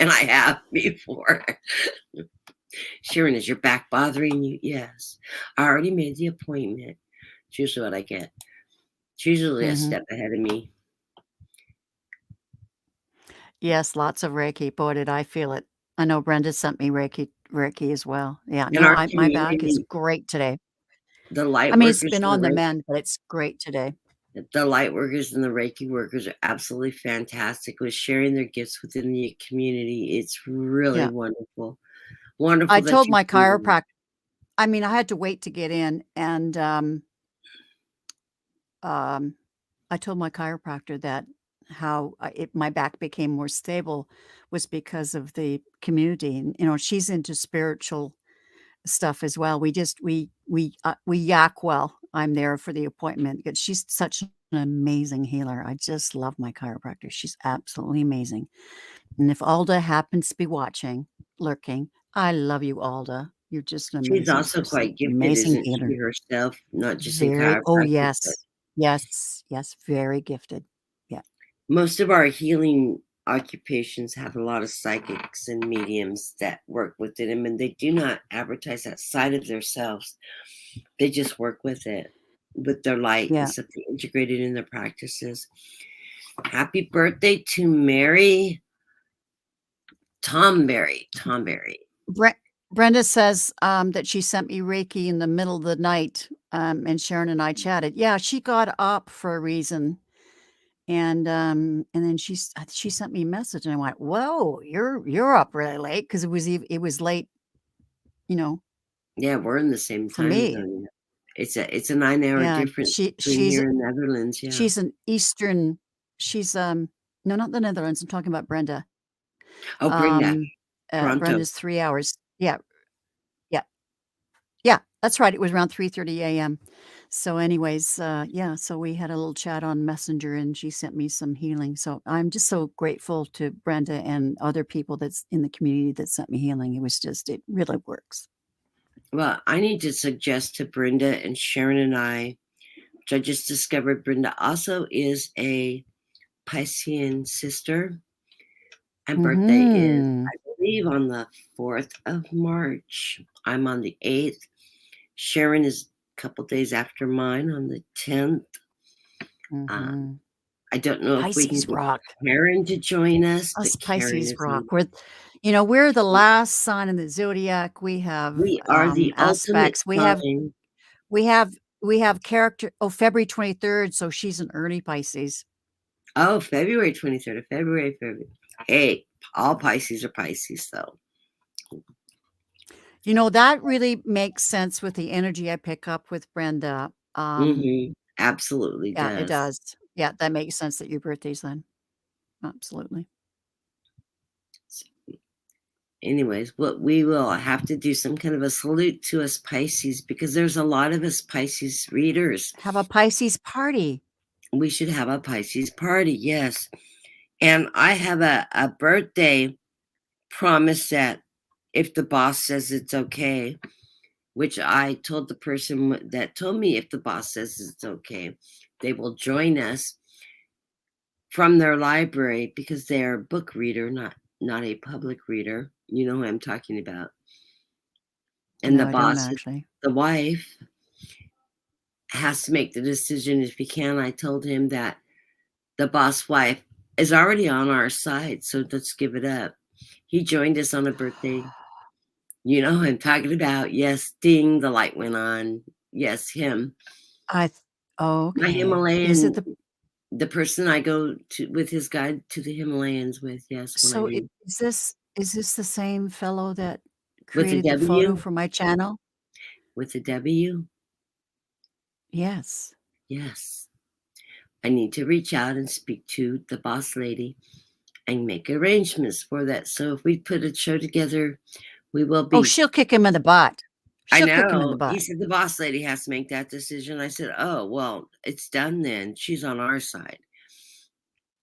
And I have before. Sharon, is your back bothering you? Yes. I already made the appointment. It's usually what I get. It's usually a step ahead of me. Yes, lots of Reiki. Boy, did I feel it. I know Brenda sent me Reiki as well. Yeah, In no, our my back is community, great today. the I light mean, it's workers been and on the mend, but it's great today. the light workers and the Reiki workers are absolutely fantastic with sharing their gifts within the community. It's really Yeah. wonderful. Wonderful I that told you my do that. chiropractor, I mean, I had to wait to get in, and I told my chiropractor that how my back became more stable was because of the community, and she's into spiritual stuff as well. We yak well. I'm there for the appointment because she's such an amazing healer. I just love my chiropractor. She's absolutely amazing. And if Alda happens to be watching, lurking, I love you, Alda. You're just an She's amazing also person, quite gifted, amazing isn't she, healer. herself? Not just in Very, oh chiropractic, but yes, yes, very gifted. Yeah, most of our healing occupations have a lot of psychics and mediums that work with it, and they do not advertise that side of themselves. They just work with it, with their light and yeah. stuff. They integrate it in their practices. Happy birthday to Mary Tomberry. Brenda says that she sent me Reiki in the middle of the night, and Sharon and I chatted. Yeah, she got up for a reason, and then she sent me a message, and I went, "Whoa, you're up really late," because it was late, you know, Yeah, we're in the same for time me. zone. It's a 9-hour Yeah, difference between here and Netherlands. Yeah. she's an Eastern. She's no, not the Netherlands. I'm talking about Brenda. Oh, Brenda, Um, Toronto. Brenda's 3 hours. Yeah, yeah. Yeah, that's right, it was around 3:30 AM. So anyways, yeah, so we had a little chat on Messenger, and she sent me some healing, so I'm just so grateful to Brenda and other people that's in the community that sent me healing. It really works. Well, I need to suggest to Brenda and Sharon and I, which I just discovered Brenda also is a Piscean sister. And birthday is, Mhm. I believe, on the 4th of March. I'm on the 8th. Sharon is a couple days after mine on the 10th. Mhm. I don't know if we can Pisces get rock. Karen to join us, Us but Karen Pisces is rock. in. We're the last sign in the zodiac. We have, We are the ultimate aspects. sign. We have we have character February 23rd, so she's an early Pisces. Oh, February 23rd of February. Hey, all Pisces are Pisces, though. That really makes sense with the energy I pick up with Brenda. Absolutely Yeah, it does. does. Yeah, that makes sense that your birthday's then. Absolutely. Anyways, what we will have to do some kind of a salute to us Pisces, because there's a lot of us Pisces readers. Have a Pisces party. We should have a Pisces party, yes. And I have a birthday promise that if the boss says it's okay, which I told the person that told me if the boss says it's okay, they will join us from their library, because they're a book reader, not a public reader. You know who I'm talking about. And No, the I don't boss, actually. the wife, has to make the decision if he can. I told him that the boss wife is already on our side, so let's give it up. He joined us on a birthday. You know who I'm talking about. Yes, ding, the light went on. Yes, him. My Okay. Is it Himalayan, the person I go to with his guide to the Himalayas with. Yes, when I so read is this the same fellow that with a created the photo W, for my channel? with a W. Yes. Yes, I need to reach out and speak to the boss lady and make arrangements for that. So if we put a show together, we will Oh, be. she'll kick him in the butt. I She'll kick him in the know. He butt. said the boss lady has to make that decision. I said, "Oh, well, it's done then. She's on our side."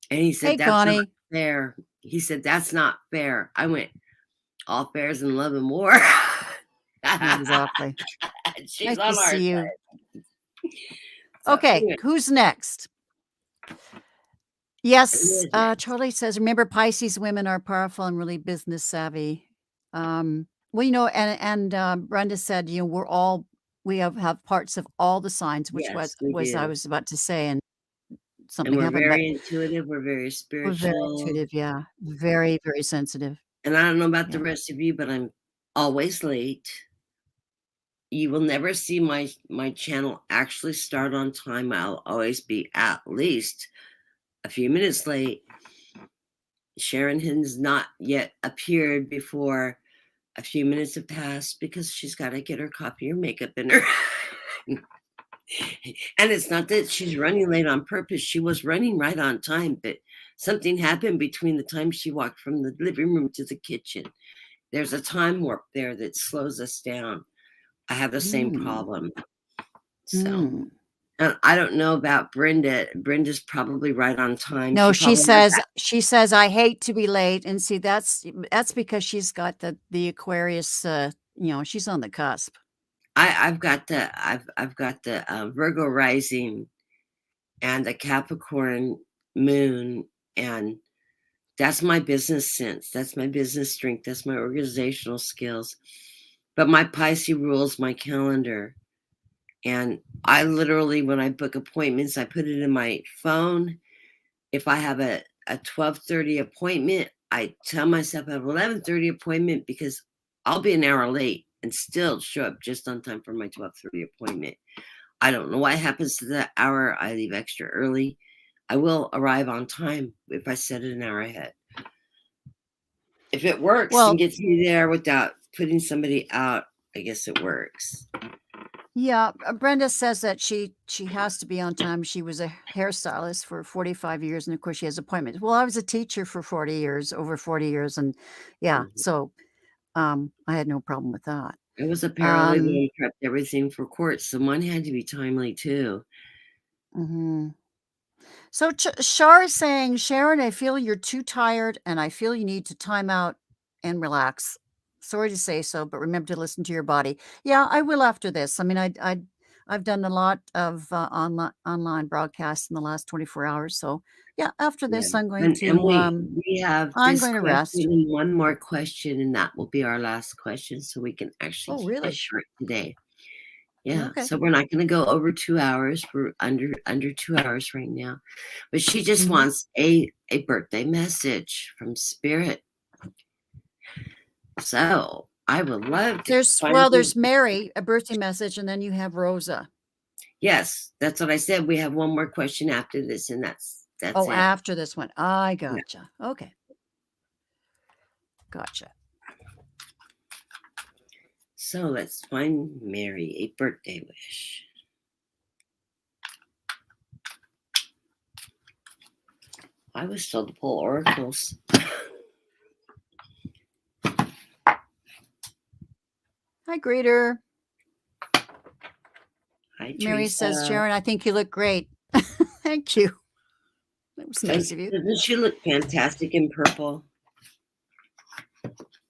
And he Hey, said, "That's not Connie. fair." He said, "That's not fair." I went, "All fair is in love and war." Exactly. She's Nice to on our see you. side. So Okay, anyway, who's next? who Yes, is next? Charlie says, remember Pisces women are powerful and really business savvy. Well, you know, and Brenda said, you know, we have parts of all the signs, which Yes, was we I do. was about to say, and And something we're happened, but very intuitive. We're very we're very spiritual. intuitive, yeah. Very, very sensitive. And I don't know about the Yeah. rest of you, but I'm always late. You will never see my channel actually start on time. I'll always be at least a few minutes late. Sharon has not yet appeared before a few minutes have passed because she's got to get her coffee or makeup in her. And it's not that she's running late on purpose. She was running right on time, but something happened between the time she walked from the living room to the kitchen. There's a time warp there that slows us down. I have the same problem. So, and I don't know about Brenda. Brenda's probably right on time. No, She she probably has says, I hate to be late. And see, that's because she's got the Aquarius, you know, she's on the cusp. I've got the Virgo rising and the Capricorn moon, and that's my business sense. That's my business strength. That's my organizational skills. But my Pisces rules my calendar. And I literally, when I book appointments, I put it in my phone. If I have a 12:30 appointment, I tell myself I have 11:30 appointment because I'll be an hour late and still show up just on time for my 12:30 appointment. I don't know what happens to that hour. I leave extra early. I will arrive on time if I set it an hour ahead. If it works and gets me there without putting somebody out, I guess it works. Yeah, Brenda says that she has to be on time. She was a hairstylist for 45 years, and of course she has appointments. Well, I was a teacher for 40 years, over 40 years, and yeah, so I had no problem with that. I was a paralegal and prepped everything for court, so mine had to be timely too. So Shar is saying, Sharon, I feel you're too tired, and I feel you need to time out and relax. Sorry to say so, but remember to listen to your body. Yeah, I will after this. I mean, I've done a lot of online broadcasts in the last 24 hours. So yeah, after this, I'm going And to we have I'm this going to question rest. and one more question, and that will be our last question, so we can actually Oh, keep this really? short today. Yeah, Okay. so we're not going to go over 2 hours. We're under 2 hours right now. But she just wants a birthday message from Spirit. So I would love to There's Mary, a birthday message, and then you have Rosa. Yes, that's what I said. We have one more question after this, and that's it. After this one. I gotcha. Yeah. Okay. Gotcha. So let's find Mary a birthday wish. I was told to pull oracles. Hi, greeter. Hi, Mary Teresa. says, Sharon, I think you look great. Thank you. That was nice of you. Doesn't she look fantastic in purple?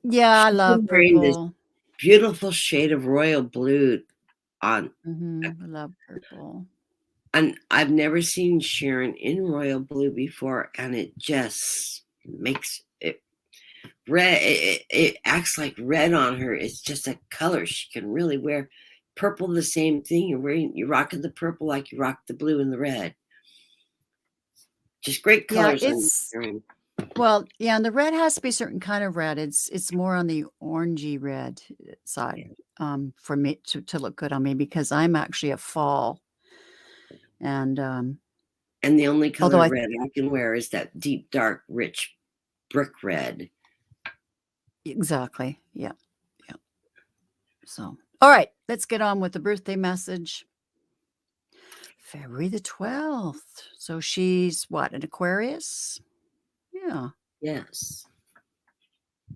Yeah, I love This purple. beautiful shade of royal blue on. I love purple. And I've never seen Sharon in royal blue before, and it just makes it red. It acts like red on her. It's just a color she can really wear. Purple, the same thing. You're rocking the purple like you rock the blue and the red. Just great colors. Well, yeah, and the red has to be a certain kind of red. It's more on the orangey red side for me to look good on me, because I'm actually a fall. And the only color red I can wear is that deep, dark, rich brick red. Exactly. Yeah. Yeah. So, all right, let's get on with the birthday message. February the 12th. So she's what, an Aquarius? Yeah. Yes.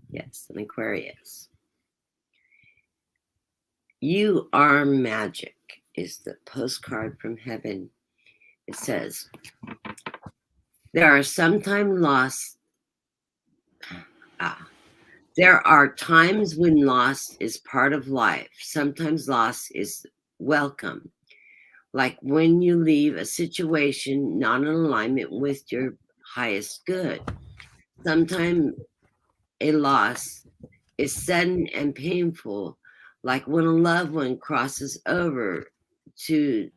Yes, an Aquarius. You are magic is the postcard from heaven. It says, there are sometimes lost. There are times when loss is part of life. Sometimes loss is welcome. Like when you leave a situation not in alignment with your highest good. Sometimes a loss is sudden and painful, like when a loved one crosses over to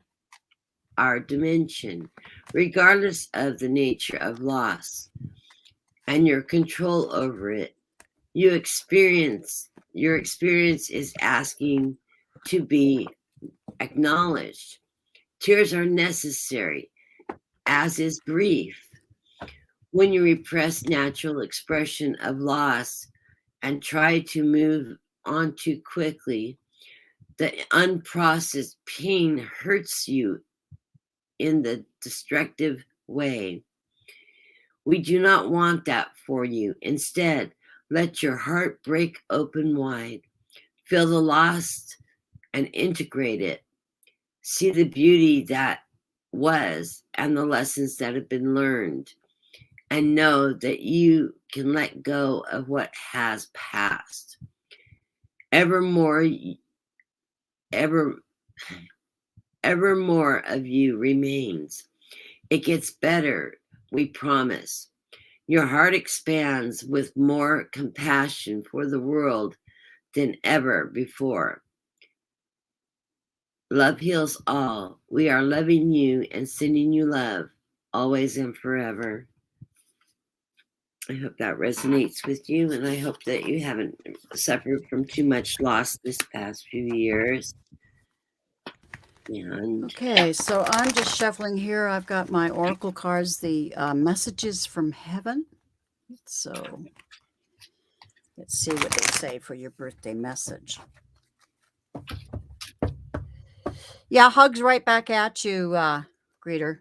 our dimension, regardless of the nature of loss and your control over it. Your experience is asking to be acknowledged. Tears are necessary, as is grief. When you repress natural expression of loss and try to move on too quickly, the unprocessed pain hurts you in the destructive way. We do not want that for you. Instead, let your heart break open wide. Feel the loss and integrate it. See the beauty that was and the lessons that have been learned. And know that you can let go of what has passed. Evermore of you remains. It gets better, we promise. Your heart expands with more compassion for the world than ever before. Love heals all. We are loving you and sending you love, always and forever. I hope that resonates with you, and I hope that you haven't suffered from too much loss this past few years. And Okay, so I'm just shuffling here. I've got my oracle cards, the messages from heaven. So let's see what they say for your birthday message. Yeah, hugs right back at you, greeter.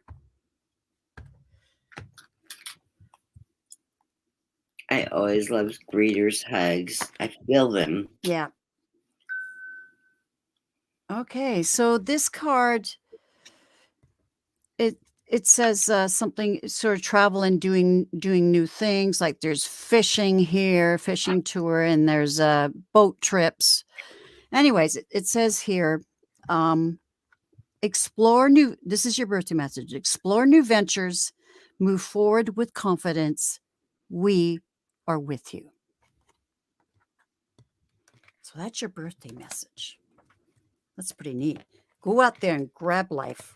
I always love greeters' hugs. I feel them. Yeah. Okay, so this card, it says something sort of travel and doing new things. Like there's fishing here, fishing tour, and there's boat trips. Anyways, it says here, explore new. This is your birthday message. Explore new ventures, move forward with confidence. We are with you. So that's your birthday message. That's pretty neat. Go out there and grab life.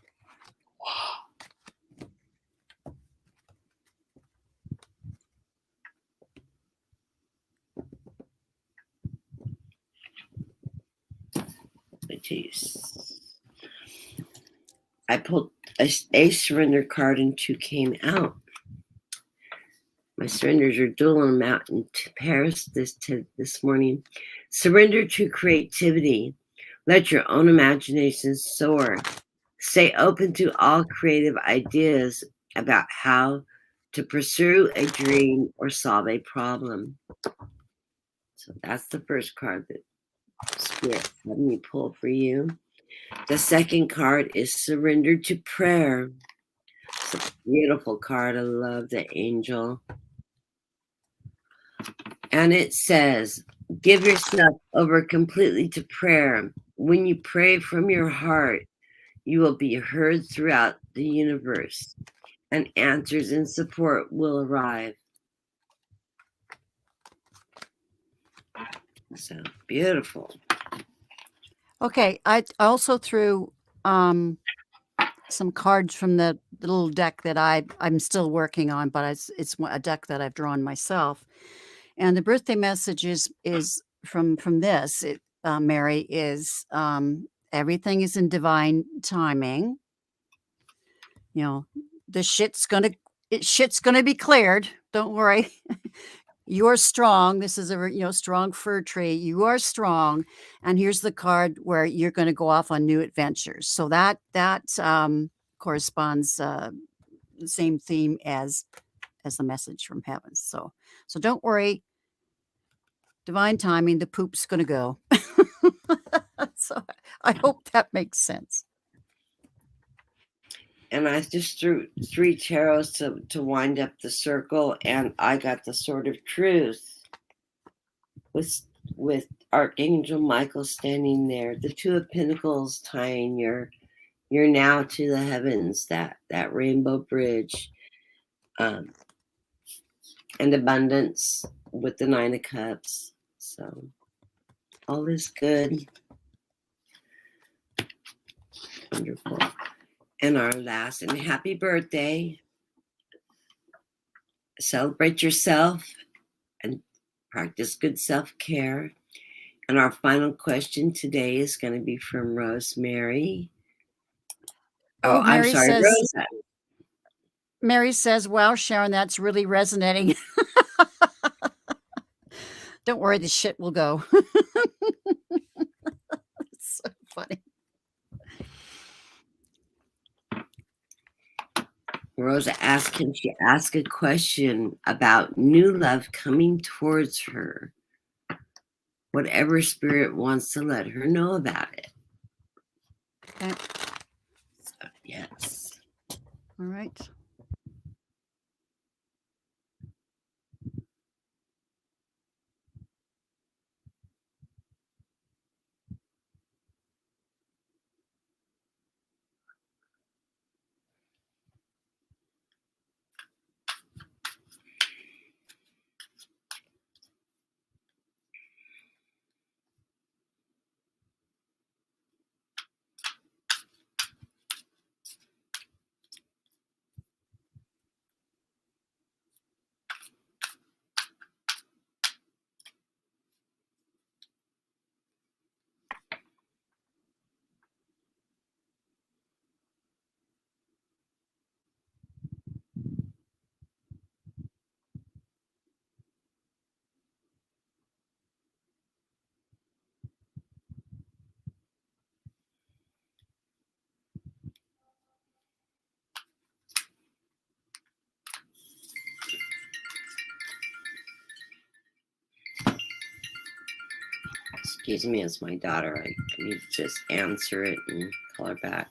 I pulled a surrender card and 2 came out. My surrenders are dual and I'm out into Paris this morning. Surrender to creativity. Let your own imagination soar. Stay open to all creative ideas about how to pursue a dream or solve a problem. So that's the first card that Spirit had me pull for you. The second card is surrender to prayer. It's a beautiful card. I love the angel. And it says, give yourself over completely to prayer. When you pray from your heart, you will be heard throughout the universe, and answers and support will arrive. So beautiful. Okay, I also threw some cards from the little deck that I'm still working on, but it's a deck that I've drawn myself. And the birthday message is from this. Mary, is everything is in divine timing. You know, the shit's gonna be cleared. Don't worry. You're strong. This is a strong fir tree. You are strong. And here's the card where you're going to go off on new adventures. So that corresponds the same theme as the message from heaven. So don't worry. Divine timing. The poop's going to go. So I hope that makes sense. And I just threw 3 tarots to wind up the circle, and I got the Sword of Truth with Archangel Michael standing there, the 2 of Pentacles tying your now to the heavens, that rainbow bridge, and abundance with the 9 of Cups. So all is good. Wonderful. And our last, and happy birthday. Celebrate yourself and practice good self-care. And our final question today is going to be from Rosemary. Oh, I'm Mary sorry, says, Rosa. Mary says, wow, Sharon, that's really resonating. Don't worry, the shit will go. It's so funny. Rosa asked, can she ask a question about new love coming towards her? Whatever spirit wants to let her know about it. Okay. So, yes. All right. Excuse me, it's my daughter. I need to just answer it and call her back.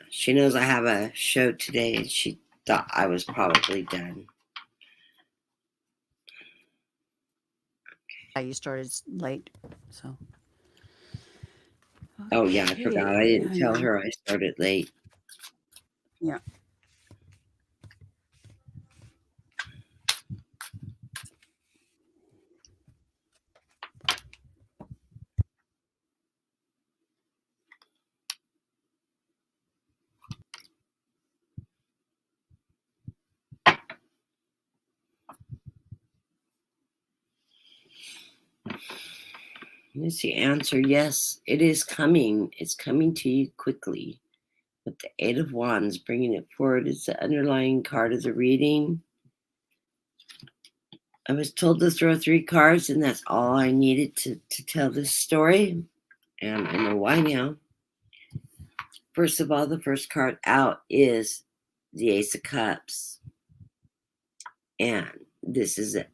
She knows I have a show today, and she thought I was probably done. You started late, so. Oh, yeah, I forgot. I didn't tell her I started late. Yeah. Is the answer yes? It is coming. It's coming to you quickly. With the 8 of Wands, bringing it forward, is the underlying card of the reading. I was told to throw 3 cards, and that's all I needed to tell this story. And I know why now. First of all, the first card out is the Ace of Cups. And this is an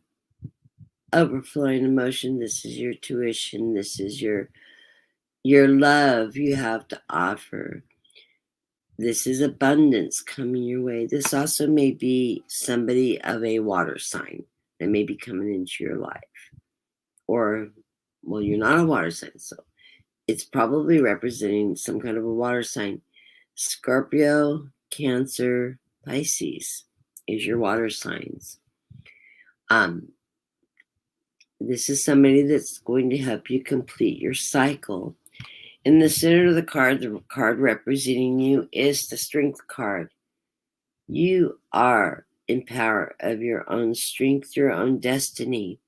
overflowing emotion. This is your tuition. This is your love you have to offer. This is abundance coming your way. This also may be somebody of a water sign that may be coming into your life. Or, well, you're not a water sign, so it's probably representing some kind of a water sign. Scorpio, Cancer, Pisces is your water signs. This is somebody that's going to help you complete your cycle. In the center of the card representing you is the Strength card. You are in power of your own strength, your own destiny.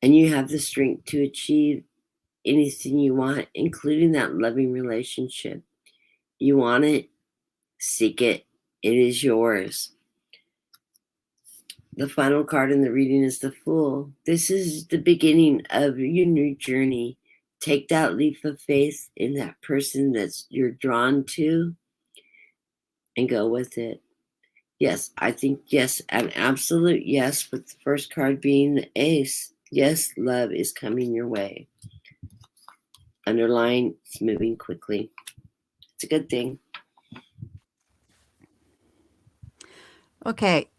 And you have the strength to achieve anything you want, including that loving relationship. You want it, Seek it. It is yours. The final card in the reading is the Fool. This is the beginning of your new journey. Take that leap of faith in that person that's you're drawn to and go with it. Yes, I think yes, an absolute yes, with the first card being the Ace. Yes, love is coming your way. Underline, it's moving quickly. It's a good thing. Okay.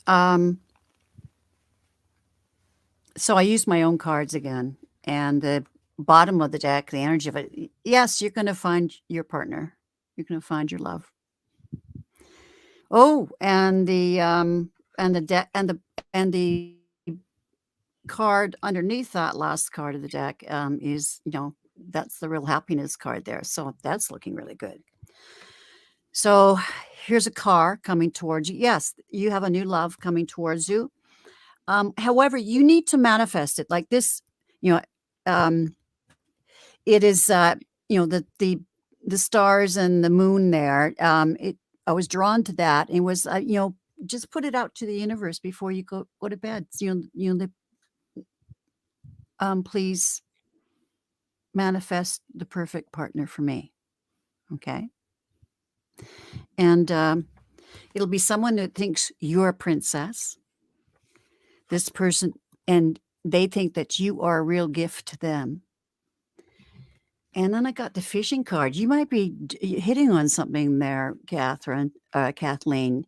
So I used my own cards again, and the bottom of the deck, the energy of it. Yes, you're going to find your partner. You're going to find your love. Oh, and the card underneath that last card of the deck is, that's the real happiness card there. So that's looking really good. So here's a car coming towards you. Yes, you have a new love coming towards you. However, you need to manifest it like this. It is, the stars and the moon there. I was drawn to that, and was, just put it out to the universe before you go to bed. Please manifest the perfect partner for me. Okay. And it'll be someone that thinks you're a princess. This person, and they think that you are a real gift to them. And then I got the fishing card. You might be hitting on something there, Kathleen.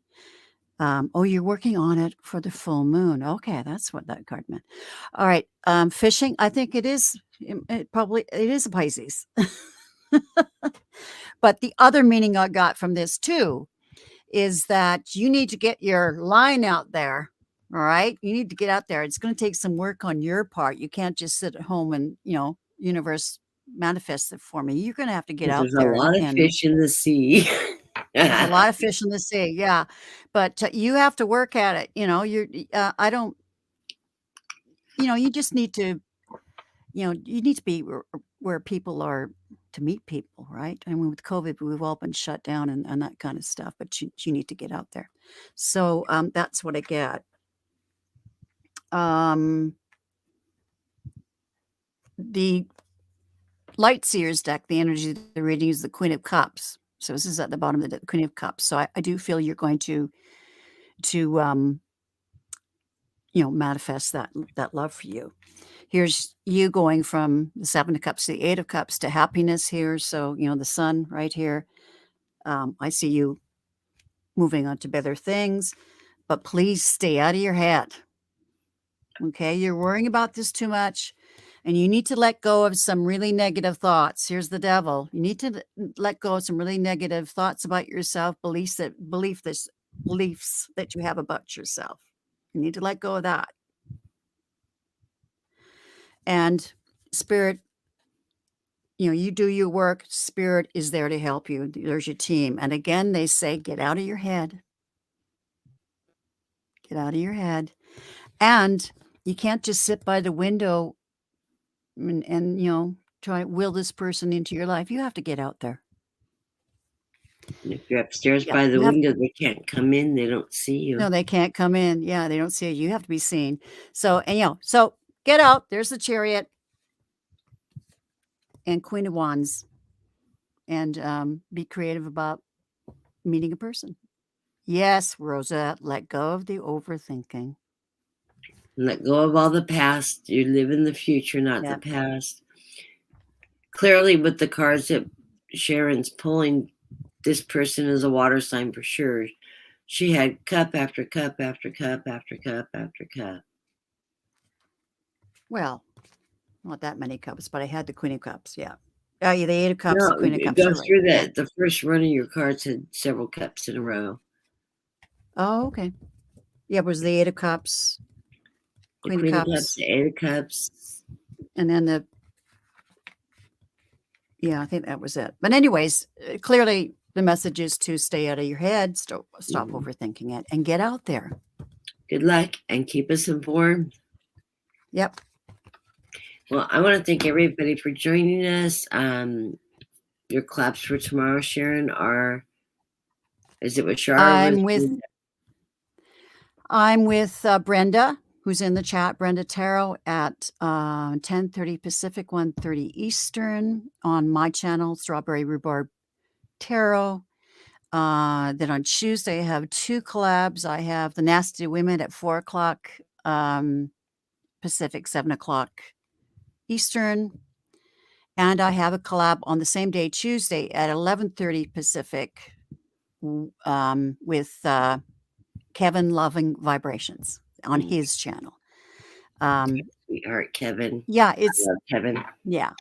Oh, you're working on it for the full moon. Okay, that's what that card meant. All right, fishing. I think it is. It is a Pisces. But the other meaning I got from this too is that you need to get your line out there. All right, you need to get out there. It's going to take some work on your part. You can't just sit at home and universe manifest it for me. You're going to have to get out There's a there lot of and fish in the sea. there's a lot of fish in the sea. Yeah. But you have to work at it. I don't, you just need to, you need to be where people are to meet people, right? I mean, with COVID, we've all been shut down and that kind of stuff, but you need to get out there. So that's what I get. The Light Seers deck, the energy of the reading is the Queen of Cups. So this is at the bottom of the Queen of Cups. So I do feel you're going to manifest that love for you. Here's you going from the Seven of Cups to the Eight of Cups to happiness here. So, the sun right here. I see you moving on to better things, but please stay out of your head. Okay. You're worrying about this too much, and you need to let go of some really negative thoughts. Here's the devil. You need to let go of some really negative thoughts about yourself, beliefs that you have about yourself. You need to let go of that. And Spirit, you do your work. Spirit is there to help you. There's your team. And again, they say, get out of your head. Get out of your head. And you can't just sit by the window and try to will this person into your life. You have to get out there. If you're upstairs by the window, they can't come in. They don't see you. No, they can't come in. Yeah, they don't see you. You have to be seen. So, so get out. There's the Chariot and Queen of Wands. And be creative about meeting a person. Yes, Rosa, let go of the overthinking. Let go of all the past. You live in the future, not the past. Clearly, with the cards that Sharon's pulling, this person is a water sign for sure. She had cup after cup after cup after cup after cup. Well, not that many cups, but I had the Queen of Cups. Yeah. Oh, yeah, the Eight of Cups, No, the Queen of Cups. Go through that. Yeah. The first run of your cards had several cups in a row. Oh, okay. Yeah, it was the Eight of Cups, Queen of Cups, the Eight of Cups. And then I think that was it. But anyways, clearly the message is to stay out of your head, stop overthinking it, and get out there. Good luck, and keep us informed. Yep. Well, I want to thank everybody for joining us. Your claps for tomorrow, Sharon, are Is it with Sharon? I'm with Brenda, who's in the chat, Brenda Tarot, at 10:30 Pacific, 1:30 Eastern on my channel, Strawberry Rhubarb Tarot. Then on Tuesday, I have 2 collabs. I have the Nasty Women at 4 o'clock Pacific, 7 o'clock Eastern. And I have a collab on the same day, Tuesday, at 11:30 Pacific with Kevin Loving Vibrations on his channel. Sweetheart Kevin. Yeah, I love Kevin. Yeah.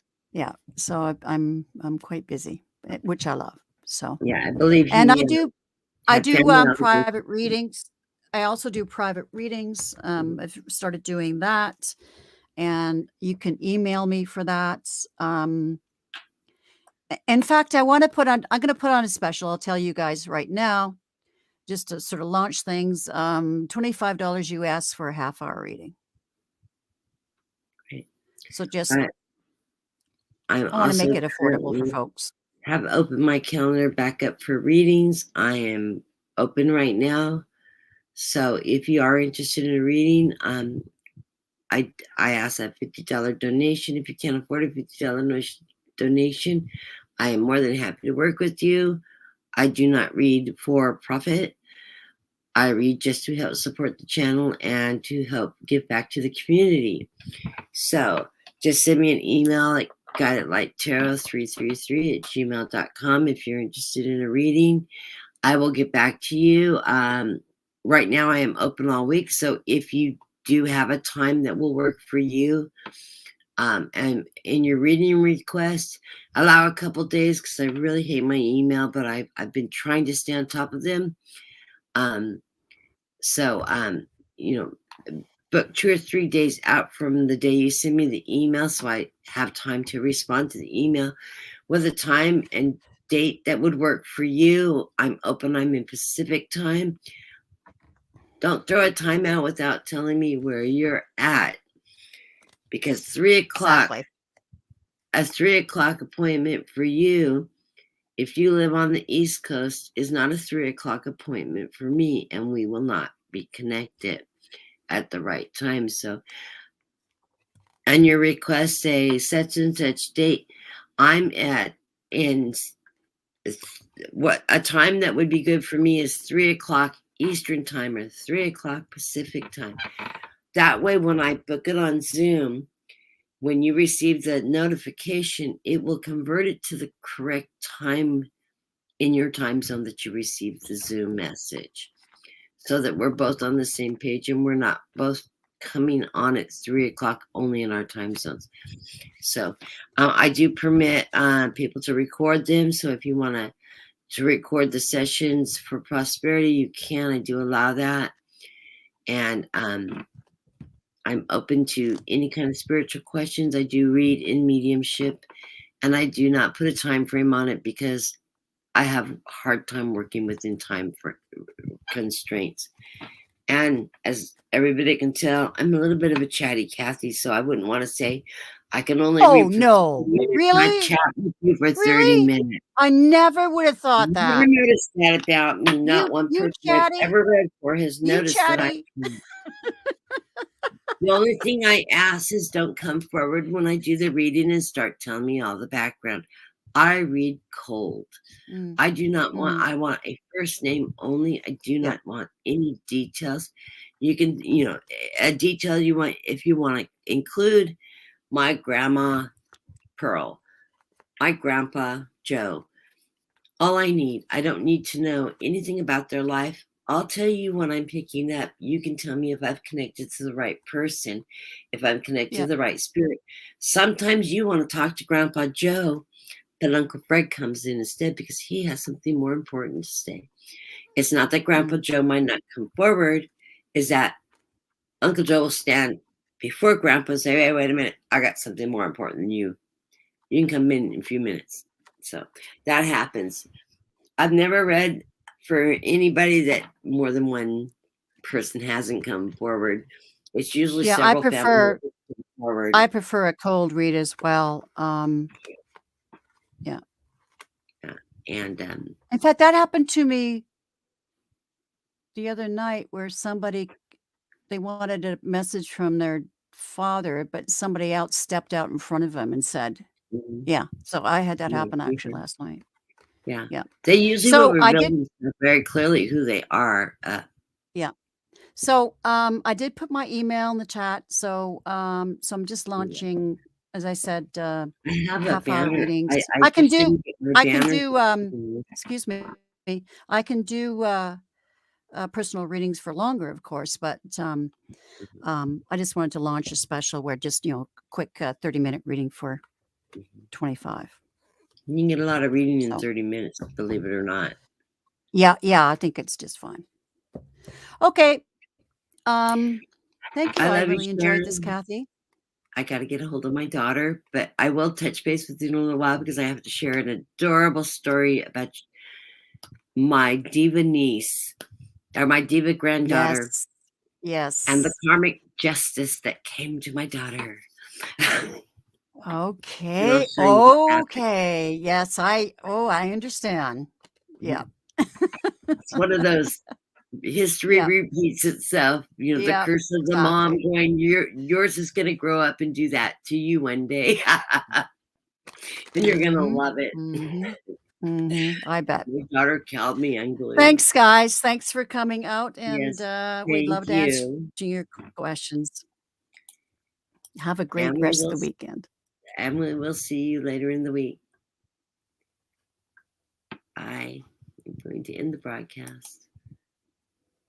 So I'm quite busy, which I love. So yeah, I believe. And I do private readings. I also do private readings. I've started doing that, and you can email me for that. In fact, I'm going to put on a special. I'll tell you guys right now, just to sort of launch things. $25 US for a half-hour reading. Great. So just I want to make it affordable for folks. Have opened my calendar back up for readings. I am open right now. So if you are interested in a reading, I ask a $50 donation. If you can't afford a $50 donation, I am more than happy to work with you. I do not read for profit. I read just to help support the channel and to help give back to the community. So just send me an email at guidedlighttarot333@gmail.com if you're interested in a reading. I will get back to you. Right now I am open all week, so if you do have a time that will work for you, and in your reading request, allow a couple days, because I really hate my email, but I've been trying to stay on top of them. Book 2 or 3 days out from the day you send me the email, so I have time to respond to the email with a time and date that would work for you. I'm open. I'm in Pacific time. Don't throw a time out without telling me where you're at, because 3 o'clock, a 3 o'clock appointment for you, if you live on the East Coast, is not a 3 o'clock appointment for me, and we will not be connected at the right time. So, and your request say such and such date, I'm at in what a time that would be good for me is 3 o'clock Eastern time or 3 o'clock Pacific time. That way, when I book it on Zoom, when you receive the notification, it will convert it to the correct time in your time zone that you received the Zoom message, so that we're both on the same page and we're not both coming on at 3 o'clock only in our time zones. So I do permit people to record them. So if you want to record the sessions for prosperity, you can. I do allow that. And I'm open to any kind of spiritual questions. I do read in mediumship, and I do not put a time frame on it because I have a hard time working within time for constraints. And as everybody can tell, I'm a little bit of a chatty Cathy, so I wouldn't want to say I can only read for 30 minutes. Really? I chat with you for 30 minutes. I never would have thought that. Never noticed that about me. Not one person I've ever read for has noticed that I can. The only thing I ask is don't come forward when I do the reading and start telling me all the background. I read cold. I do not want, I want a first name only. I do not want any details. You can, a detail you want, if you want to include my grandma Pearl, my grandpa Joe. All I need. I don't need to know anything about their life. I'll tell you when I'm picking up. You can tell me if I've connected to the right person, if I'm connected to the right spirit. Sometimes you want to talk to Grandpa Joe, but Uncle Fred comes in instead because he has something more important to say. It's not that Grandpa Joe might not come forward. Is that Uncle Joe will stand before Grandpa and say, hey, wait a minute. I got something more important than you. You can come in a few minutes. So that happens. I've never read for anybody that more than one person hasn't come forward. It's usually several families forward. I prefer a cold read as well. And in fact, that happened to me the other night where they wanted a message from their father, but somebody else stepped out in front of him and said, Mhm. yeah. So I had that Yeah, happen we actually have. last night. Yeah. Yeah. They usually will So I reveal did, themselves very clearly who they are. yeah. So I did put my email in the chat. So so I'm just launching, as I said, I have a half-hour banner. readings. I I can just do didn't get my I can banner. do excuse me. I can do personal readings for longer, of course, but I just wanted to launch a special where just, quick 30-minute reading for 25. You can get a lot of reading in So 30 minutes, believe it or not. yeah, I think it's just fine. Okay. Thank you. I I love you, really enjoyed this, Sharon. Kathy. I got to get a hold of my daughter, but I will touch base with you in a little while because I have to share an adorable story about my diva niece or my diva granddaughter and the Yes. karmic justice that came to my daughter. You'll Okay. sure you have it. Okay. Yes, I understand. Yeah. It's one of those history Yeah. repeats itself. The Yeah. curse of the mom Exactly. going, yours is going to grow up and do that to you one day. And you're going to Mhm. love it. Mhm. Mhm. I bet. Your daughter called me unglued. Thanks, guys. Thanks for coming out, and Yes. we'd Thank love to answer you. your questions. Have a great And rest of the weekend. we will see you later in the week. I am going to end the broadcast.